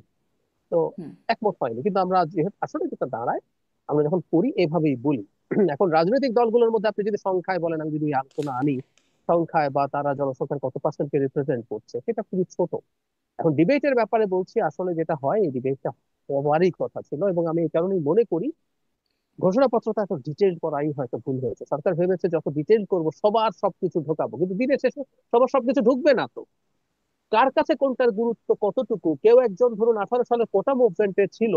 তো হুম। একমত হয়নি। কিন্তু আমরা যেহেতু আসলে যেটা দাঁড়ায়, আমরা যখন করি এভাবেই বলি। এখন রাজনৈতিক দলগুলোর মধ্যে আপনি যদি সংখ্যায় বলেন, আমি যদি আলোচনা আনি সংখ্যায় বা তারা জনসংখ্যার কত পার্সেন্টকে রিপ্রেজেন্ট করছে, সেটা খুবই ছোট। এখন ডিবেটের ব্যাপারে বলছি, আসলে যেটা হয় এই ডিবেটটা হওয়ারই কথা ছিল। এবং আমি এই কারণেই মনে করি ঘোষণাপত্রটা এত ডিটেইল করাই হয়তো ভুল হয়েছে। সরকার ভেবেছে যত ডিটেইল করব সবার সবকিছু ঢোকাবো, কিন্তু দিনের শেষে সবার সবকিছু ঢুকবে না তো। কার কাছে কোনটার গুরুত্ব কতটুকু, কেউ একজন ধরুন 18 সালে কোটা মুভমেন্টে ছিল,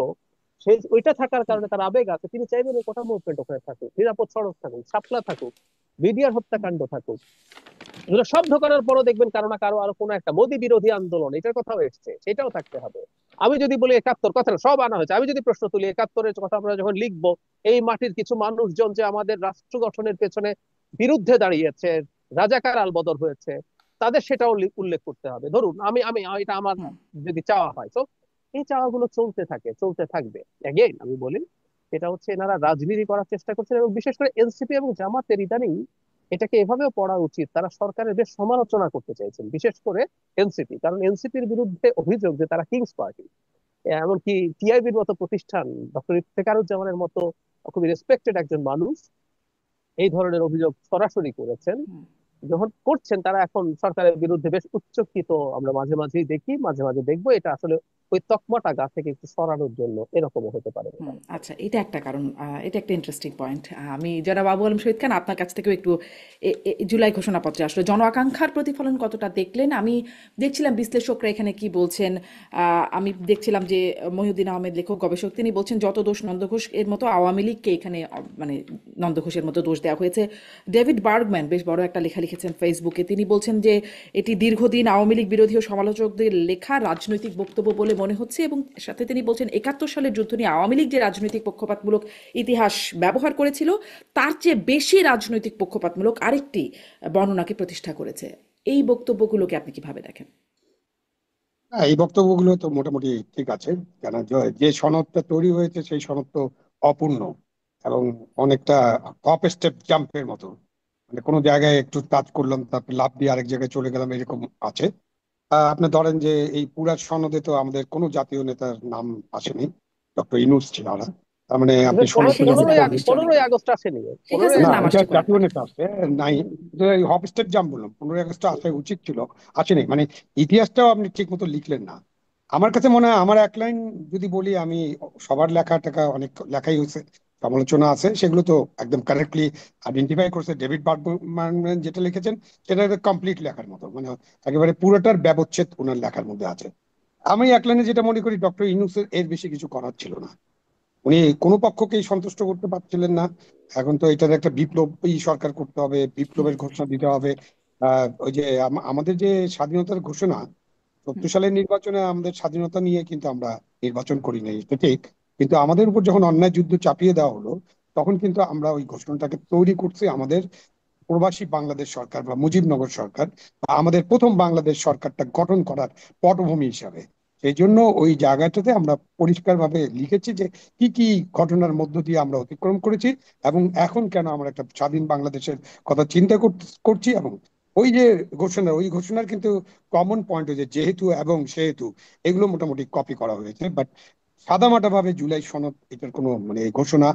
সেই ওইটা থাকার কারণে তার আবেগ আছে, তিনি চাইবেন ওই কোটা মুভমেন্ট ওখানে থাকুক, নিরাপদ সড়ক থাকুক, শাপলা থাকুক, বিডিআর হত্যাকাণ্ড থাকুক। এগুলো সব ঢোকানোর পরও দেখবেন কারো না কারো আরো কোনো একটা মোদী বিরোধী আন্দোলন, এটার কথাও এসছে, সেটাও থাকতে হবে। আমি যদি বলি 71 কথা না, সব আনা হয়েছে। আমি যদি প্রশ্ন তুলি 71-এর কথা আমরা যখন লিখবো, এই মাটির কিছু মানুষজন যে আমাদের রাষ্ট্র গঠনের পেছনে বিরুদ্ধে দাঁড়িয়েছে, রাজাকার আলবদর হয়েছে, তাদের সেটাও উল্লেখ করতে হবে। ধরুন আমি আমি এটা আমার হুম। যদি চাওয়া হয়, তো এই চাওয়াগুলো চলতে থাকে, চলতে থাকবে। এগেইন আমি বলি, এটা হচ্ছে এনারা রাজনীতি করার চেষ্টা করছেন। এবং বিশেষ করে এনসিপি এবং জামাতের ইদানিং এটাকে এভাবেও পড়া উচিত, তারা সরকারের বেশ সমালোচনা করতে চাইছেন, বিশেষ করে এনসিপি। কারণ এনসিপির বিরুদ্ধে অভিযোগ যে তারা কিংস পার্টি, এমনকি টিআইবির মতো প্রতিষ্ঠান, ডক্টর ইফতেখারুজ্জামানের মতো খুবই রেসপেক্টেড একজন মানুষ এই ধরনের অভিযোগ সরাসরি করেছেন। হুম। যখন করছেন তারা এখন সরকারের বিরুদ্ধে বেশ উচ্চকিত আমরা মাঝে মাঝেই দেখি, মাঝে মাঝে দেখবো। এটা আসলে ওই তকমাটা গা থেকে একটু সরানোর জন্য এরকমও হতে পারে। আচ্ছা, এটা একটা কারণ, এটা একটা ইন্টারেস্টিং পয়েন্ট। আমি জনাব আবু আলম শহীদ খান, আপনার কাছ থেকেও একটু জুলাই ঘোষণাপত্রে আসলে জন আকাঙ্ক্ষার প্রতিফলন কতটা দেখলেন? আমি দেখছিলাম বিশ্লেষকরা এখানে কি বলছেন। আমি দেখছিলাম যে মহিউদ্দিন আহমেদ, লেখক গবেষক, তিনি বলছেন যত দোষ নন্দঘোষ এর মতো আওয়ামী লীগকে এখানে মানে নন্দঘোষের মতো দোষ দেওয়া হয়েছে। ডেভিড বার্গম্যান বেশ বড় একটা লেখা লিখেছেন ফেসবুকে, তিনি বলছেন যে এটি দীর্ঘদিন আওয়ামী লীগ বিরোধী ও সমালোচকদের লেখা রাজনৈতিক বক্তব্য বলে মনে হচ্ছে। এবং সাথে তিনি বলছেন 71 সালের যুদ্ধ নিয়ে আওয়ামী লীগ যে রাজনৈতিক পক্ষপাতমূলক ইতিহাস ব্যবহার করেছিল, তার চেয়ে বেশি রাজনৈতিক পক্ষপাতমূলক আরেকটি বর্ণনাকে প্রতিষ্ঠা করেছে। এই বক্তব্যগুলোকে আপনি কিভাবে দেখেন? হ্যাঁ, এই বক্তব্যগুলো তো মোটামুটি ঠিক আছে। কেন যে সনদটা তৈরি হয়েছে সেই সনদ তো অপূর্ণ এবং অনেকটা হপ স্টেপ জাম্পের মতো, মানে কোনো জায়গায় একটু টাচ করলাম তারপর লাফ দিয়ে আরেক জায়গায় চলে গেলাম, এরকম আছে। আপনি ধরেন যে এই পুরা সনদে তো আমাদের কোনো জাতীয় নেতার নাম আসেনি, ডক্টর ইউনূস ছাড়া। তার মানে আপনি পনেরো- শেখ সনদটা যখন হাসিনার পনেরোই নাম আগ- পড়বেন, আসছে 15ই আগস্ট আসেনি। শেখ পনেরোই না হাসিনার নাম ওইটা আসছে জাতীয় কয়েকবার। নেতা আছে নাই, হপ স্টেপ জাম্প বললাম, 15 আগস্ট আসা উচিত ছিল, আসেনি। মানে ইতিহাসটাও আপনি ঠিক মতো লিখলেন না। আমার কাছে মনে হয় আমার এক লাইন যদি বলি, আমি সবার লেখা টেখা অনেক লেখাই হয়েছে, সমালোচনা আছে, সেগুলো তো একদম কারেক্টলি আইডেন্টিফাই করছে। ডেভিড বার্গম্যান যেটা লিখেছেন সেটা কমপ্লিট লেখার মতো, মানে একেবারে পুরোটার ব্যবচ্ছেদ ওনার লেখার মধ্যে আছে। আমি এক লাইনে যেটা মনে করি, ডক্টর ইউনূসের এর বেশি কিছু করার ছিল না। উনি কোনো পক্ষকেই সন্তুষ্ট করতে পারছিলেন না। এখন তো এটার একটা বিপ্লবী সরকার করতে হবে, হুম, বিপ্লবের ঘোষণা দিতে হবে। ওই যে আমাদের যে স্বাধীনতার ঘোষণা, হুম, ৭০ সালের নির্বাচনে আমাদের স্বাধীনতা নিয়ে কিন্তু আমরা নির্বাচন করি নাই, এটা ঠিক। কিন্তু আমাদের উপর যখন অন্যায় যুদ্ধ চাপিয়ে দেওয়া হলো, তখন কিন্তু আমরা ওই ঘোষণাটাকে তৈরি করছি আমাদের প্রবাসী বাংলাদেশ সরকার বা মুজিবনগর সরকার, বা আমাদের প্রথম বাংলাদেশ সরকারটা গঠন করার পটভূমি হিসাবে। সেই জন্য ওই জায়গাটাতে আমরা পরিষ্কারভাবে লিখেছি যে কি কি ঘটনার মধ্য দিয়ে আমরা অতিক্রম করেছি, এবং এখন কেন আমরা একটা স্বাধীন বাংলাদেশের কথা চিন্তা করছি। এবং ওই যে ঘোষণা, ওই ঘোষণার কিন্তু কমন পয়েন্ট হয়েছে যেহেতু এবং সেহেতু, এগুলো মোটামুটি কপি করা হয়েছে। বাট সাদামাটা ভাবে জুলাই সনদ, এটার কোনো মানে এই ঘোষণা,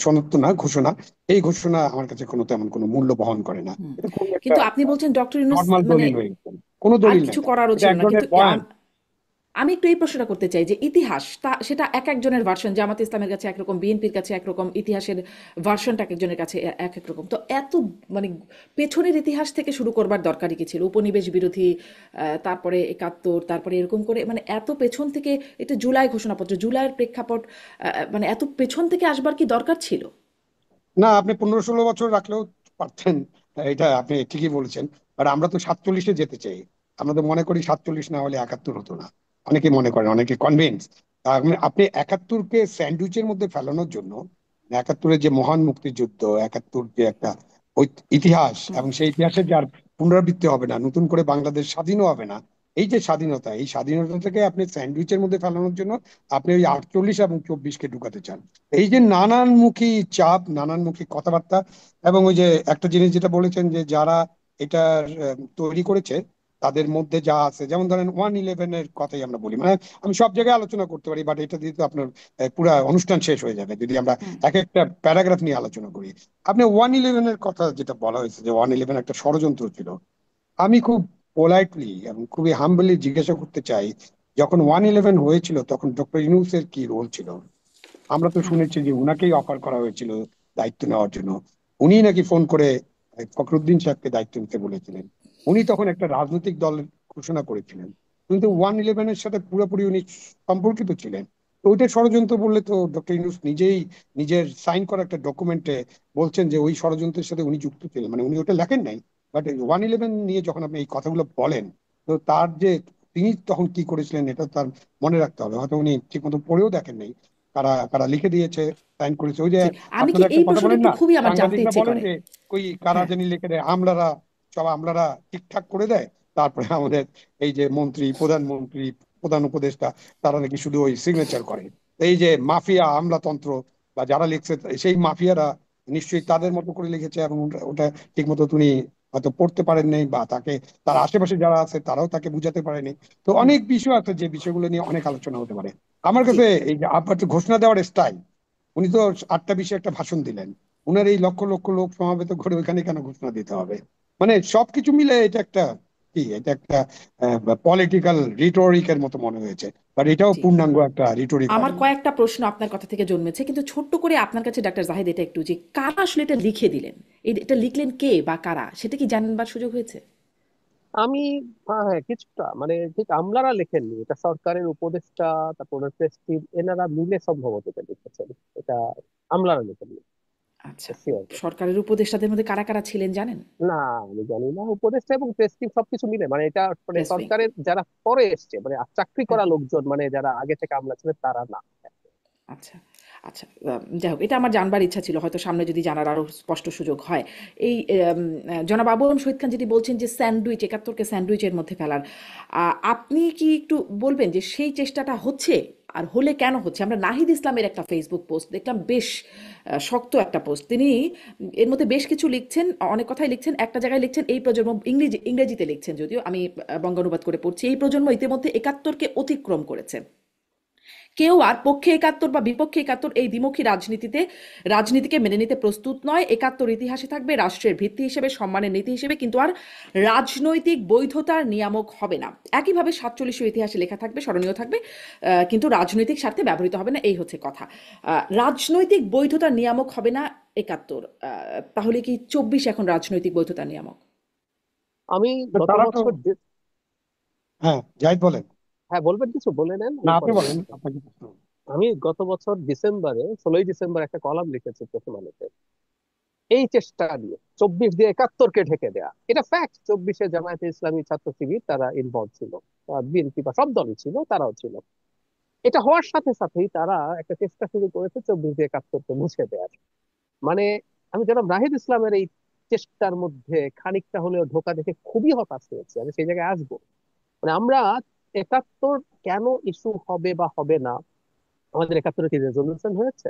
সনদ তো না, ঘোষণা, এই ঘোষণা আমার কাছে কোনো তেমন কোনো মূল্য বহন করে না। হুম। এটা খুব একটা কিন্তু আপনি বলছেন ডক্টর ইউনূস নর্মাল মানে দলিল হয়ে গেছে, কোনো আর দলিল নাই কিছু এটা, করারও এটা ছিল এক না, কিন্তু ধরনের বয়ান। আমি একটু এই প্রশ্নটা করতে চাই যে ইতিহাস সেটা এক একজনের ভার্সন, জামাত ইসলামের কাছে একরকম, বিএনপির কাছে একরকম, ইতিহাসের ভার্সনটা এক একজনের কাছে এক এক রকম। তো এত মানে পেছনের ইতিহাস থেকে শুরু করবার দরকারই কি ছিল? উপনিবেশ বিরোধী, তারপরে ৭১, তারপরে এরকম করে মানে এত পেছন থেকে, এটা জুলাই ঘোষণাপত্র, জুলাইয়ের প্রেক্ষাপট, মানে এত পেছন থেকে আসবার কি দরকার ছিল? না, আপনি 15-16 বছর রাখলেও পারতেন, এটা আপনি ঠিকই বলেছেন। বাট আমরা তো 47-এ যেতে চাই। আমরা তো মনে করি 47 না হলে 71 হতো না। অনেকে মনে করেন, অনেকে কনভিন্স। আপনি 71-কে স্যান্ডউইচের মধ্যে ফেলানোর জন্য, 71-এর যে মহান মুক্তিযুদ্ধ, 71 যে একটা ইতিহাস, হুম, এবং সেই ইতিহাসের যার পুনরাবৃত্তি হবে না, নতুন করে বাংলাদেশ স্বাধীনও হবে না। এই যে স্বাধীনতা, এই স্বাধীনতাটাকে আপনি স্যান্ডউইচের মধ্যে ফেলানোর জন্য আপনি ওই 48 এবং 24-কে ঢুকাতে চান। এই যে নানানমুখী চাপ, নানানমুখী কথাবার্তা, এবং ওই যে একটা জিনিস যেটা বলেছেন যে যারা এটা তৈরি করেছে তাদের মধ্যে যা আছে, যেমন ধরেন 111-এর কথাই আমরা বলি, মানে আমি সব জায়গায় আলোচনা করতে পারি, বাট এটা দিয়ে তো আপনার পুরা অনুষ্ঠান শেষ হয়ে যাবে যদি আমরা হুম, এক একটা প্যারাগ্রাফ নিয়ে আলোচনা করি। আপনি 111-এর কথা যেটা বলা হয়েছে যে 111 একটা ষড়যন্ত্র ছিল, আমি খুব পোলাইটলি এবং খুবই হাম্বলি জিজ্ঞাসা করতে চাই, যখন 111 হয়েছিল তখন ডক্টর ইউনূসের কি রোল ছিল? আমরা তো হুম, শুনেছি যে উনাকেই অফার করা হয়েছিল দায়িত্ব নেওয়ার জন্য। উনি নাকি ফোন করে ফখরুদ্দিন সাহেবকে দায়িত্ব নিতে বলেছিলেন। উনি তখন একটা রাজনৈতিক দল ঘোষণা করেছিলেন, কিন্তু 111-এর সাথে পুরোপুরি উনি সম্পর্কিত ছিলেন। তো ওইটা ষড়যন্ত্র বললে তো ডক্টর ইউনূস নিজেই নিজের সাইন করা একটা ডকুমেন্টে বলছেন যে ওই ষড়যন্ত্রের সাথে উনি যুক্ত ছিলেন, মানে উনি ওটা লেখেন নাই। বাট 111 নিয়ে যখন আপনি এই কথাগুলো বলেন, তো তার যে তিনি তখন কি করেছিলেন এটা তার মনে রাখতে হবে। হয়তো উনি ঠিক মতো পড়েও দেখেন নাই কারা কারা লিখে দিয়েছে, সাইন করেছে। ওই যে জি। আমি কি আপনারা একটা এই কথা প্রশ্নটা বলেন একটু না, খুবই আমার জানতে সাংবাদিকরা ইচ্ছে বলেন করে। যে কই কারা হ্যাঁ, জানি লিখে দেয়, আমলারা, সব আমলারা ঠিকঠাক করে দেয়, তারপরে আমাদের এই যে মন্ত্রী, প্রধানমন্ত্রী, প্রধান উপদেষ্টা, তারা নাকি শুধু ওই সিগনেচার করে। এই যে মাফিয়া আমলাতন্ত্র বা যারা লিখছে, সেই মাফিয়ারা নিশ্চয়ই তাদের মতো করে লিখেছে, এবং ওটা ঠিক মতো তিনি হয়তো পড়তে পারেন নাই, বা তাকে তার আশেপাশে যারা আছে তারাও তাকে বুঝাতে পারেনি। তো হুম, অনেক বিষয় আছে যে বিষয়গুলো নিয়ে অনেক আলোচনা হতে পারে। আমার জি। কাছে এই যে আপনার ঘোষণা দেওয়ার স্টাইল, উনি তো 8টা বিষয়ে একটা ভাষণ দিলেন, উনার এই লক্ষ লক্ষ লোক সমাবেত করে ওইখানে কেন ঘোষণা দিতে হবে? মানে সবকিছু মিলে এটা একটা কি, এটা একটা পলিটিক্যাল রিটোরিকের মতো মনে হয়েছে। বাট এটাও জি। পূর্ণাঙ্গ একটা রিটোরিক আমার হয়নি। কয়েকটা প্রশ্ন আপনার কথা থেকে জন্মেছে, কিন্তু ছোট্ট করে আপনার কাছে ডাক্তার জাহিদ এটা একটু, যে কারা আসলে এটা লিখে দিলেন, এটা লিখলেন কে বা কারা, সেটা কি জানবার সুযোগ হয়েছে? আমি হ্যাঁ, কিছুটা মানে ঠিক আমলারা লেখেননি, এটা সরকারের উপদেষ্টা, তারপরে প্রেস টিম, এনারা মিলে সম্ভবত এটা লিখেছেন। এটা আমলারা লেখেননি, আচ্ছা। শিওর। সরকারের উপদেষ্টাদের মধ্যে কারা কারা ছিলেন জানেন? না, আমি জানি না। উপদেষ্টা এবং প্রেস টিম সবকিছু মিলে, মানে এটা মানে প্রেস উইং। সরকারের যারা পরে এসছে, মানে চাকরি হ্যাঁ। করা লোকজন, মানে যারা আগে থেকে আমলা ছিলেন তারা না। আচ্ছা, আচ্ছা। যাই হোক, এটা আমার জানবার ইচ্ছা ছিল। হয়তো সামনে যদি জানার আরো স্পষ্ট সুযোগ হয়। এই জনাব আবু আলম শহীদ খান যেটি বলছেন যে স্যান্ডউইচ, ৭১-কে স্যান্ডউইচের মধ্যে ফেলার। আপনি কি একটু বলবেন যে সেই চেষ্টাটা হচ্ছে? আর হলে কেন হচ্ছে? আমরা নাহিদ ইসলামের একটা ফেসবুক পোস্ট দেখলাম, বেশ শক্ত একটা পোস্ট। তিনি এর মধ্যে বেশ কিছু লিখছেন, অনেক কথাই লিখছেন। একটা জায়গায় লিখছেন, এই প্রজন্ম, ইংরেজিতে লিখছেন যদিও, আমি বঙ্গানুবাদ করে পড়ছি। এই প্রজন্ম ইতিমধ্যে ৭১-কে অতিক্রম করেছে। কেউ আর পক্ষে একাত্তর বা বিপক্ষে একাত্তর এই দ্বিমুখী রাজনীতিকে মেনে নিতে প্রস্তুত নয়। একাত্তর ইতিহাসে থাকবে রাষ্ট্রের ভিত্তি হিসেবে, সম্মানের নীতি হিসেবে, কিন্তু আর রাজনৈতিক বৈধতার নিয়ামক হবে না। একইভাবে 47 ইতিহাসে লেখা থাকবে, স্মরণীয় থাকবে, কিন্তু রাজনৈতিক স্বার্থে ব্যবহৃত হবে না, এই হচ্ছে কথা। রাজনৈতিক বৈধতার নিয়ামক হবে না একাত্তর, তাহলে কি 24 এখন রাজনৈতিক বৈধতার নিয়ামক? আমি তো গত তারা তো, বছর হ্যাঁ জাহিদ বলেন। হ্যাঁ, বলবেন, কিছু বলে নেন, না আমি আপনি পরে বলেন, বলছি। আপনাকে প্রশ্ন। আমি গত বছর ডিসেম্বরে, 16ই ডিসেম্বর একটা কলাম লিখেছি প্রথম আলোতে, এই চেষ্টা নিয়ে 24 দিয়ে একাত্তরকে ঢেকে দেয়া। এটা ফ্যাক্ট, 24-এ জামায়াতে ইসলামী, ছাত্র শিবির তারা ইনভলভ ছিল, বিএনপি বা সব দলই ছিল, তারাও ছিল। এটা হওয়ার সাথে সাথেই তারা একটা চেষ্টা শুরু করেছে 24-দিয়ে 71-কে মুছে দেওয়ার। মানে আমি জনাব নাহিদ ইসলামের এই চেষ্টার মধ্যে খানিকটা হলেও ধোঁকা দেখে খুবই হতাশ হয়েছে। আমি সেই জায়গায় আসবো। মানে আমরা 71 কেন ইস্যু হবে বা হবে না, আমাদের 71-এ কি রেজলিউশন হয়েছে?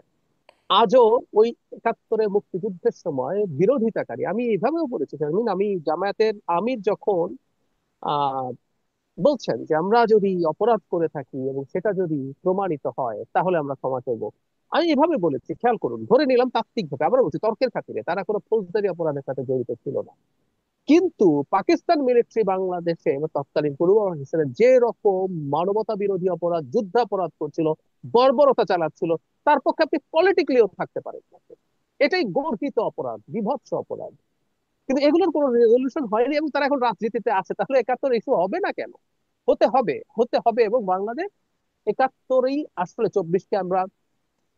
আজও ওই 71-এ মুক্তিযুদ্ধের সময় বিরোধিতাকারী, আমি এইভাবেও বলেছি শারমিন, আমি জামায়াতের আমির যখন আহ বলছেন যে আমরা যদি অপরাধ করে থাকি এবং সেটা যদি প্রমাণিত হয় তাহলে আমরা ক্ষমা করবো, আমি এভাবে বলেছি, খেয়াল করুন, ধরে নিলাম তাত্ত্বিকভাবে, আবার বলছি তর্কের খাতিরে, তারা কোনো ফৌজদারি অপরাধের সাথে জড়িত ছিল না, কিন্তু পাকিস্তান মিলিটারি বাংলাদেশে বা তৎকালীন পূর্ব পাকিস্তানে যে রকম মানবতা বিরোধী অপরাধ, যুদ্ধাপরাধ করছিল, বর্বরতা চালাচ্ছিল, তার পক্ষে আপনি পলিটিক্যালিও থাকতে পারেন না। এটাই গর্হিত অপরাধ, বিভৎস অপরাধ। কিন্তু এগুলোর কোনো রেজলিউশন হয়নি এবং তারা এখন রাজনীতিতে আছে। তাহলে 71 ইস্যু হবে না কেন? হতে হবে, হতে হবে। এবং বাংলাদেশ 71-ই আসলে 24-কে আমরা,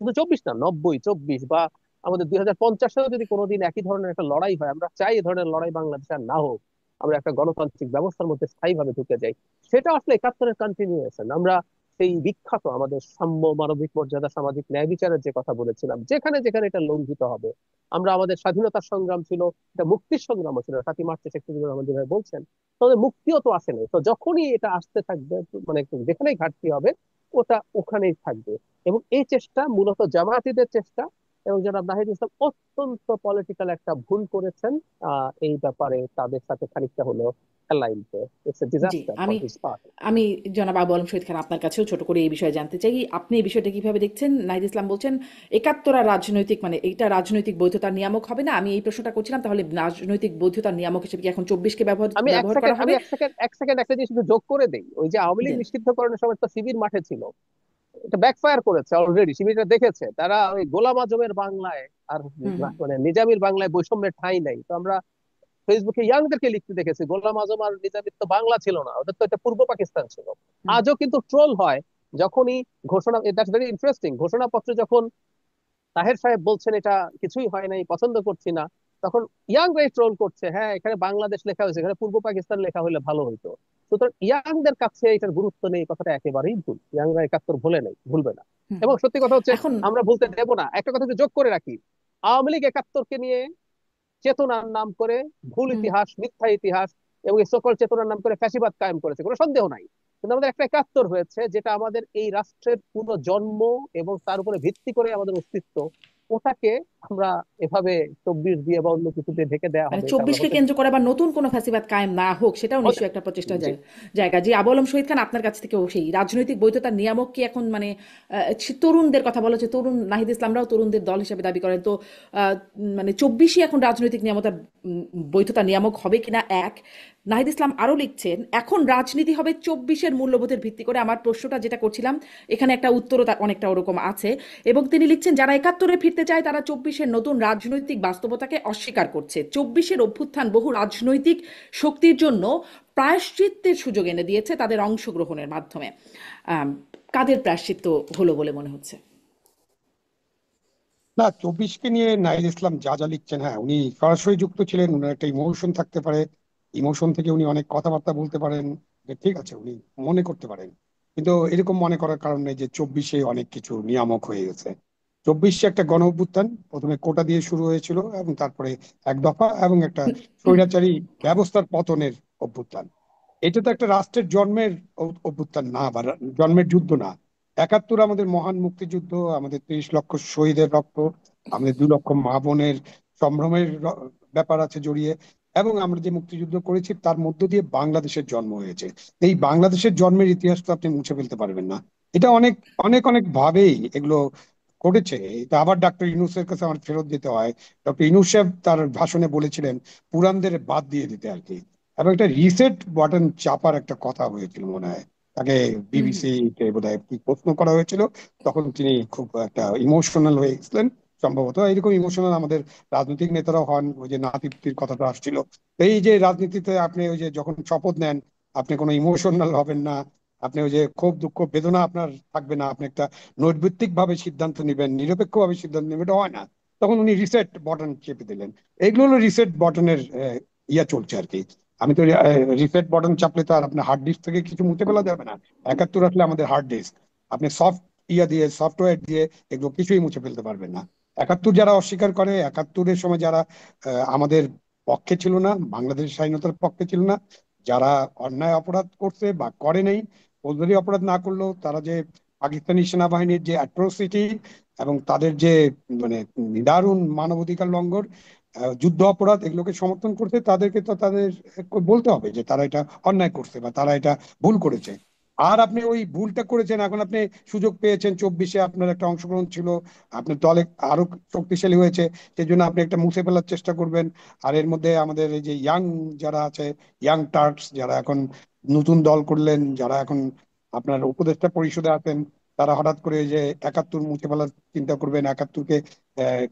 কিন্তু 24 না, 90, 24 বা আমাদের 2050-এও যদি কোনোদিন একই ধরনের একটা লড়াই হয়, আমরা চাই এই ধরনের লড়াই বাংলাদেশে আর না হোক, আমরা একটা গণতান্ত্রিক ব্যবস্থার মধ্যে স্থায়ীভাবে ঢুকে যাই। সেটা আসলে 71-এর কন্টিনিউয়েশন। আমরা সেই বিখ্যাত আমাদের সাম্য, মানবিক মর্যাদা, সামাজিক ন্যায় বিচারের যে কথা বলেছিলাম, যেখানে যেখানে এটা লঙ্ঘিত হবে, আমরা আমাদের স্বাধীনতার সংগ্রাম ছিল, এটা মুক্তির সংগ্রামও ছিল, 7ই মার্চে শেখ মুজিবুর রহমান যেভাবে বলছেন, তাহলে মুক্তিও তো আসেনি। তো যখনই এটা আসতে থাকবে, মানে যেখানেই ঘাটতি হবে, ওটা ওখানেই থাকবে। এবং এই চেষ্টা মূলত জামায়াতীদের চেষ্টা। এবং জনাব নাহিদ ইসলাম অত্যন্ত পলিটিক্যাল একটা ভুল করেছেন এই ব্যাপারে, তাদের সাথে খানিকটা হলেও aligned. It's a G, disaster for আমি হিজ পার্ট। আমি জনাব আবু আলম শহীদ খান, আপনার কাছেও ছোট করে এই বিষয়ে জানতে চাই, আপনি এই বিষয়টা কিভাবে দেখছেন? নাহিদ ইসলাম বলছেন 71 আর রাজনৈতিক, মানে এইটা রাজনৈতিক বৈধতার নিয়ামক হবে না। আমি এই প্রশ্নটা করছিলাম, তাহলে রাজনৈতিক বৈধতার নিয়ামক হিসেবে কি এখন 24-কে আমি এক ব্যবহার করা সেকেন্ড আমি হবে? এক সেকেন্ড একটা জিনিস শুধু যোগ করে দেই। ওই যে আওয়ামী লীগ দেন। নিষিদ্ধকরণের সময় তো শিবির মাঠে ছিল, এটা ব্যাকফায়ার করেছে অলরেডি। শিবিরটা দেখেছে, তারা ওই গোলাম আজমের বাংলায় আর হুম, হুম, মানে নিজামীর বাংলায় বৈষম্যের ঠাঁই নাই। তো আমরা ফেসবুকে ইয়াংদেরকে লিখতে দেখেছি, গোলাম আজম আর নিজামীর তো বাংলা ছিল না, ওদের তো এটা পূর্ব পাকিস্তান ছিল। হুম, আজও কিন্তু ট্রোল হয় যখনই ঘোষণা, দ্যাটস ভেরি ইন্টারেস্টিং, ঘোষণাপত্রে যখন তাহের সাহেব বলছেন এটা কিছুই হয় নাই, পছন্দ করছি না, তখন ইয়াংরাই ট্রোল করছে, হ্যাঁ এখানে বাংলাদেশ লেখা হয়েছে, এখানে পূর্ব পাকিস্তান লেখা হলে ভালো হইতো। সুতরাং ইয়াংদের কাছে এটার গুরুত্ব নেই, এই কথাটা একেবারেই ভুল। ইয়াংরা 71 ভুলে নাই, ভুলবে না। হুম। এবং সত্যি কথা হচ্ছে, এখন আমরা ভুলতে দেব না। একটা কথা একটু যোগ করে রাখি, আওয়ামী লীগ 71-কে নিয়ে চেতনার নাম করে ভুল হুম, ইতিহাস, মিথ্যা ইতিহাস এবং এই সকল চেতনার নাম করে ফ্যাসিবাদ কায়েম করেছে, কোনো সন্দেহ নাই। কিন্তু আমাদের একটা 71 হয়েছে, যেটা আমাদের এই রাষ্ট্রের পুরো জন্ম এবং তার উপরে ভিত্তি করে আমাদের অস্তিত্ব, ওটাকে আমরা এভাবে 24 দিয়ে বা অন্য কিছু দিয়ে ঢেকে দেওয়া মানে হবে, এটা আমরা 24-কে হতে কেন্দ্র করে আবার নতুন কোনো ফ্যাসিবাদ কায়েম না হোক, সেটাও হতে নিশ্চয়ই একটা প্রচেষ্টার জি। জায়গা। জি, আবু আলম শহীদ খান, আপনার কাছ থেকেও সেই রাজনৈতিক বৈধতার নিয়ামক কি এখন, মানে তরুণদের কথা বলা হচ্ছে, তরুণ নাহিদ ইসলামরাও তরুণদের দল হিসেবে দাবি করেন, তো মানে 24-ই এখন রাজনৈতিক বৈধতার নিয়ামক হবে কিনা, এক। নাহিদ ইসলাম আরও লিখছেন এখন রাজনীতি হবে 24-এর মূল্যবোধের ভিত্তি করে। আমার প্রশ্নটা যেটা করছিলাম, এখানে একটা উত্তরও অনেকটা ওরকম আছে। এবং তিনি লিখছেন যারা 71-এ ফিরতে চায় তারা 24-এর নতুন রাজনৈতিক বাস্তবতাকে অস্বীকার করছে। 24-এর অভ্যুত্থান বহু রাজনৈতিক শক্তির জন্য প্রায়শ্চিত্তের সুযোগ এনে দিয়েছে তাদের অংশগ্রহণের মাধ্যমে। আম, কাদের প্রায়শ্চিত্ত হলো বলে মনে হচ্ছে? না, 24-কে নিয়ে নাহিদ ইসলাম যা যা লিখছেন, হ্যাঁ উনি সরাসরি যুক্ত ছিলেন, উনার একটা ইমোশন থাকতে পারে, ইমোশন থেকে উনি অনেক কথাবার্তা বলতে পারেন, যে ঠিক আছে উনি মনে করতে পারেন। কিন্তু এরকম মনে করার কারণে যে 24-এ অনেক কিছু নিয়ামক হয়ে গেছে। 24-এ একটা গণ অভ্যুত্থান, প্রথমে কোটা দিয়ে শুরু হয়েছিল এবং তারপরে এক দফা এবং একটা স্বৈরাচারী ব্যবস্থার পতনের অভ্যুত্থান। এটা তো একটা রাষ্ট্রের জন্মের অভ্যুত্থান না, বা জন্মের যুদ্ধ না। 71 আমাদের মহান মুক্তিযুদ্ধ, আমাদের 30 লক্ষ শহীদের রক্ত, আমাদের 2 লক্ষ মা বোনের সম্ভ্রমের ব্যাপার আছে জড়িয়ে, এবং আমরা যে মুক্তিযুদ্ধ করেছি তার মধ্য দিয়ে বাংলাদেশের জন্ম হয়েছে। এই বাংলাদেশের জন্মের ইতিহাস তো আপনি মুছে ফেলতে পারবেন না। এটা অনেক অনেক অনেক ভাবেই এগুলো ঘটেছে। এটা আবার ডক্টর ইউনূসের কাছে আমার ফেরত যেতে হয়। ডক্টর ইউনূস সাহেব তার ভাষণে বলেছিলেন পুরানদের বাদ দিয়ে দিতে আর কি, এবং একটা রিসেট বাটন চাপার একটা কথা হয়েছিল মনে হয়। তাকে হুম হুম বিবিসি তে বোধহয় কি প্রশ্ন করা হয়েছিল, তখন তিনি খুব একটা ইমোশনাল হয়ে গেছিলেন। সম্ভবত এরকম ইমোশনাল আমাদের রাজনৈতিক নেতারা হন। ওই যে নাতিত্বের কথাটা আসছিল, তো এই যে রাজনীতিতে আপনি ওই যে যখন শপথ নেন, আপনি কোনো ইমোশনাল হবেন না, আপনি ওই যে ক্ষোভ দুঃখ বেদনা আপনার থাকবে না, আপনি একটা নৈর্ব্যক্তিক ভাবে সিদ্ধান্ত নেবেন, নিরপেক্ষ ভাবে সিদ্ধান্ত নেবেন, এটা হয় না। তখন উনি রিসেট বাটন চেপে দিলেন। এগুলো হলো রিসেট বাটনের ইয়া চলছে আর কি। আমি তো রিসেট বাটন চাপলে তো আর আপনার হার্ড ডিস্ক থেকে কিছু মুছে ফেলা যাবে না। 71 আসলে আমাদের হার্ড ডিস্ক, আপনি সফট ইয়া দিয়ে সফটওয়্যার দিয়ে এগুলো কিছুই মুছে ফেলতে পারবেন না। 71 যারা অস্বীকার করে, 71-এর সময় যারা আমাদের পক্ষে ছিল না, বাংলাদেশের স্বাধীনতার পক্ষে ছিল না, যারা অন্যায় অপরাধ করছে বা করে নাই, ফৌজদারি অপরাধ না করলেও তারা যে পাকিস্তানি সেনাবাহিনীর যে অ্যাট্রোসিটি এবং তাদের যে মানে নিদারুণ মানবাধিকার লঙ্ঘন, যুদ্ধ অপরাধ, এগুলোকে সমর্থন করছে, তাদেরকে তো তাদের বলতে হবে যে তারা এটা অন্যায় করছে বা তারা এটা ভুল করেছে। আর আপনি ওই ভুলটা করেছেন, এখন আপনি সুযোগ পেয়েছেন, 24-এ আপনার একটা অংশগ্রহণ ছিল, আপনার দলে আরো শক্তিশালী হয়েছে, সেই জন্য আপনি একটা মুছে ফেলার চেষ্টা করবেন। আর এর মধ্যে আমাদের এই যে ইয়াং যারা আছে, ইয়াং টার্কস যারা এখন নতুন দল করলেন, যারা এখন আপনার উপদেষ্টা পরিষদে আছেন, তারা হঠাৎ করে এই যে 71 মুছে ফেলার চিন্তা করবেন, 71-কে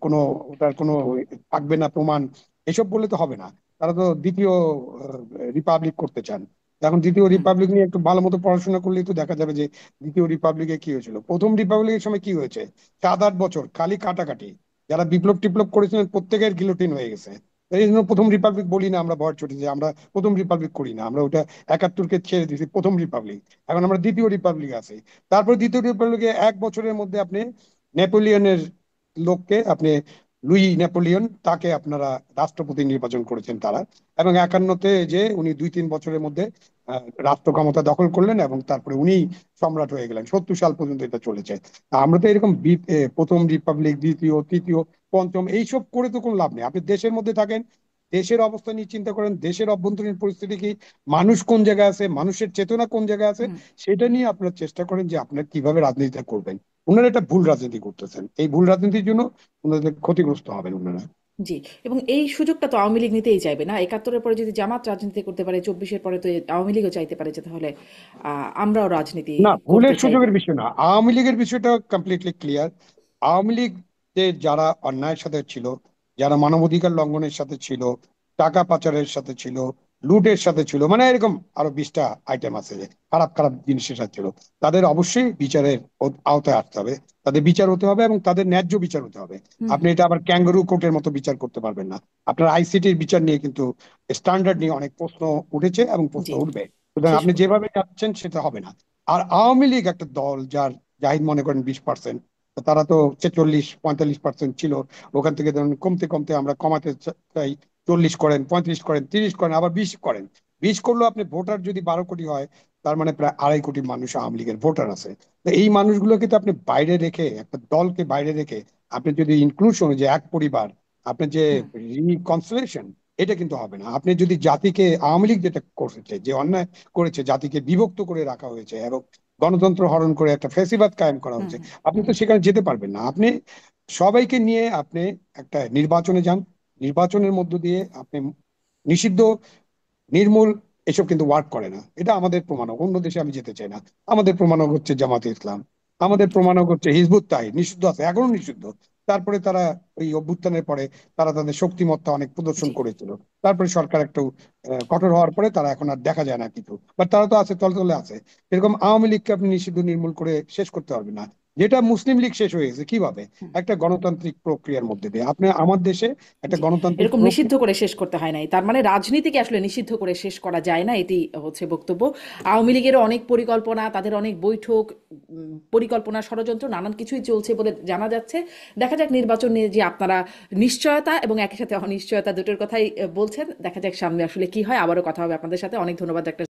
কোনো ওটার কোনো থাকবে না প্রমাণ, এসব বললে তো হবে না। তারা তো দ্বিতীয় রিপাবলিক করতে চান। এখন দ্বিতীয় হুম রিপাবলিক নিয়ে একটু ভালো মতো পড়াশোনা করলেই তো দেখা যাবে যে দ্বিতীয় রিপাবলিকে কি হয়েছিল, প্রথম রিপাবলিকের সময় কি হয়েছে। 7-8 বছর খালি কাটাকাটি, যারা বিপ্লব টিপ্লব করেছিলেন প্রত্যেকের গিলোটিন হয়ে গেছে। এই জন্য প্রথম রিপাবলিক বলি না আমরা, ভর চটি যে আমরা প্রথম রিপাবলিক করি না, আমরা ওটা 71-কে ছেড়ে দিয়েছি প্রথম রিপাবলিক। এখন আমরা দ্বিতীয় রিপাবলিক আছি। তারপর দ্বিতীয় রিপাবলিকে 1 বছরের মধ্যে আপনি নেপোলিয়নের লোককে আপনি, লুই নেপোলিয়ন, তাকে আপনারা রাষ্ট্রপতি নির্বাচন করেছেন তারা, এবং 51-তে যে উনি 2-3 বছরের মধ্যে রাষ্ট্র ক্ষমতা দখল করলেন এবং তারপরে উনি সম্রাট হয়ে গেলেন। 70 সাল পর্যন্ত এটা চলেছে। তা আমরা তো এরকম প্রথম রিপাবলিক, দ্বিতীয়, তৃতীয়, পঞ্চম এইসব করে তো কোনো লাভ নেই। আপনি দেশের মধ্যে থাকেন, দেশের অবস্থা নিয়ে চিন্তা করেন, দেশের অভ্যন্তরীণ পরিস্থিতি কি, মানুষ কোন জায়গায় আছে, মানুষের চেতনা কোন জায়গায় আছে, হুম সেটা নিয়ে আপনারা চেষ্টা করেন যে আপনার কিভাবে রাজনীতিটা করবেন। ওনারা একটা ভুল রাজনীতি করতেছেন, এই ভুল রাজনীতির জন্য ওনাদের ক্ষতিগ্রস্ত হবেন ওনারা। জি। এবং এই সুযোগটা তো আওয়ামী লীগ নিতেই চাইবে না। 71-এর পরে যদি জামাত রাজনীতি করতে পারে, 24-এর পরে তো আওয়ামী লীগও চাইতে পারে যে তাহলে আমরাও রাজনীতি না, করতে ভুলের চাইবো। সুযোগের বিষয় না, আওয়ামী লীগের বিষয়টা কমপ্লিটলি ক্লিয়ার। আওয়ামী লীগ যে যারা অন্যায়ের সাথে ছিল, যারা মানবাধিকার লঙ্ঘনের সাথে ছিল, টাকা পাচারের সাথে ছিল, লুটের সাথে ছিল, মানে এরকম আরো 20টা আইটেম আছে যে খারাপ খারাপ জিনিসের সাথে ছিল, তাদের অবশ্যই বিচারের আওতায় আসতে হবে। তাদের বিচার হতে হবে এবং তাদের ন্যায্য বিচার হতে হবে। হুম আপনি হুম এটা আবার ক্যাঙ্গারু কোর্টের মতো বিচার করতে পারবেন না। আপনার আইসিটির বিচার নিয়ে কিন্তু স্ট্যান্ডার্ড নিয়ে অনেক প্রশ্ন উঠেছে এবং প্রশ্ন জি। উঠবে। সুতরাং শেষ আপনি করব। যেভাবে যাচ্ছেন সেটা হবে না। আর আওয়ামী লীগ একটা দল যার জাহিদ মনে করেন 20%, তারা তো 46-45% ছিল। ওখান থেকে ধরুন কমতে কমতে আমরা কমাতে চাই, 40 করেন, 35 করেন, 30 করেন, আবার 20 করেন। 20 করলেও আপনি ভোটার যদি 12 কোটি হয়, তার মানে প্রায় 2.5 কোটি মানুষ আওয়ামী লীগের ভোটার আছে। তো এই মানুষগুলোকে তো আপনি বাইরে রেখে, একটা দলকে বাইরে রেখে আপনি যদি ইনক্লুশন, যে এক পরিবার, আপনি যে হুম রিকনসিলিয়েশন, এটা কিন্তু হবে না। আপনি যদি জাতিকে, আওয়ামী লীগ যেটা করেছে, যে অন্যায় করেছে, জাতিকে বিভক্ত করে রাখা হয়েছে এবং গণতন্ত্র হরণ করে একটা ফ্যাসিবাদ কায়েম করা হুম হয়েছে, হুম আপনি তো সেখানে যেতে পারবেন না। আপনি সবাইকে নিয়ে আপনি একটা নির্বাচনে যান, নির্বাচনের মধ্য দিয়ে আপনি নিষিদ্ধ, নির্মূল, এসব কিন্তু ওয়ার্ক করে না। এটা আমাদের প্রমাণক, অন্য দেশে আমি যেতে চাই না। আমাদের প্রমাণক হচ্ছে জামাতে ইসলাম, আমাদের প্রমাণক হচ্ছে হিজবুত তাহরির, নিষিদ্ধ আছে, এখনো নিষিদ্ধ। তারপরে তারা ওই অভ্যুত্থানের পরে তারা তাদের শক্তিমত্তা অনেক প্রদর্শন জি। করেছিল। তারপরে সরকার একটু কঠোর হওয়ার পরে তারা এখন আর দেখা যায় না কিছু, বাট তারা তো আছে, তলে তলে আছে। এরকম আওয়ামী লীগকে আপনি নিষিদ্ধ, নির্মূল করে শেষ করতে পারবেন না। যেটা মুসলিম লীগ শেষ হয়ে গেছে কিভাবে, হুম একটা গণতান্ত্রিক প্রক্রিয়ার মধ্যে দিয়ে। আপনি আমার দেশে একটা জি। গণতান্ত্রিক এরকম নিষিদ্ধ প্রক্রিয়া। করে শেষ করতে হয় নাই, তার মানে রাজনীতিকে আসলে নিষিদ্ধ করে শেষ করা যায় না, এটি হচ্ছে বক্তব্য। আওয়ামী লীগেরও অনেক পরিকল্পনা, তাদের অনেক বৈঠক, পরিকল্পনা, ষড়যন্ত্র, নানান কিছুই চলছে বলে জানা যাচ্ছে। দেখা যাক নির্বাচন নিয়ে যে আপনারা নিশ্চয়তা এবং একই সাথে অনিশ্চয়তা দুটোর কথাই বলছেন, দেখা যাক সামনে আসলে কি হয়। আবারও কথা হবে আপনাদের সাথে। অনেক ধন্যবাদ ডাক্তার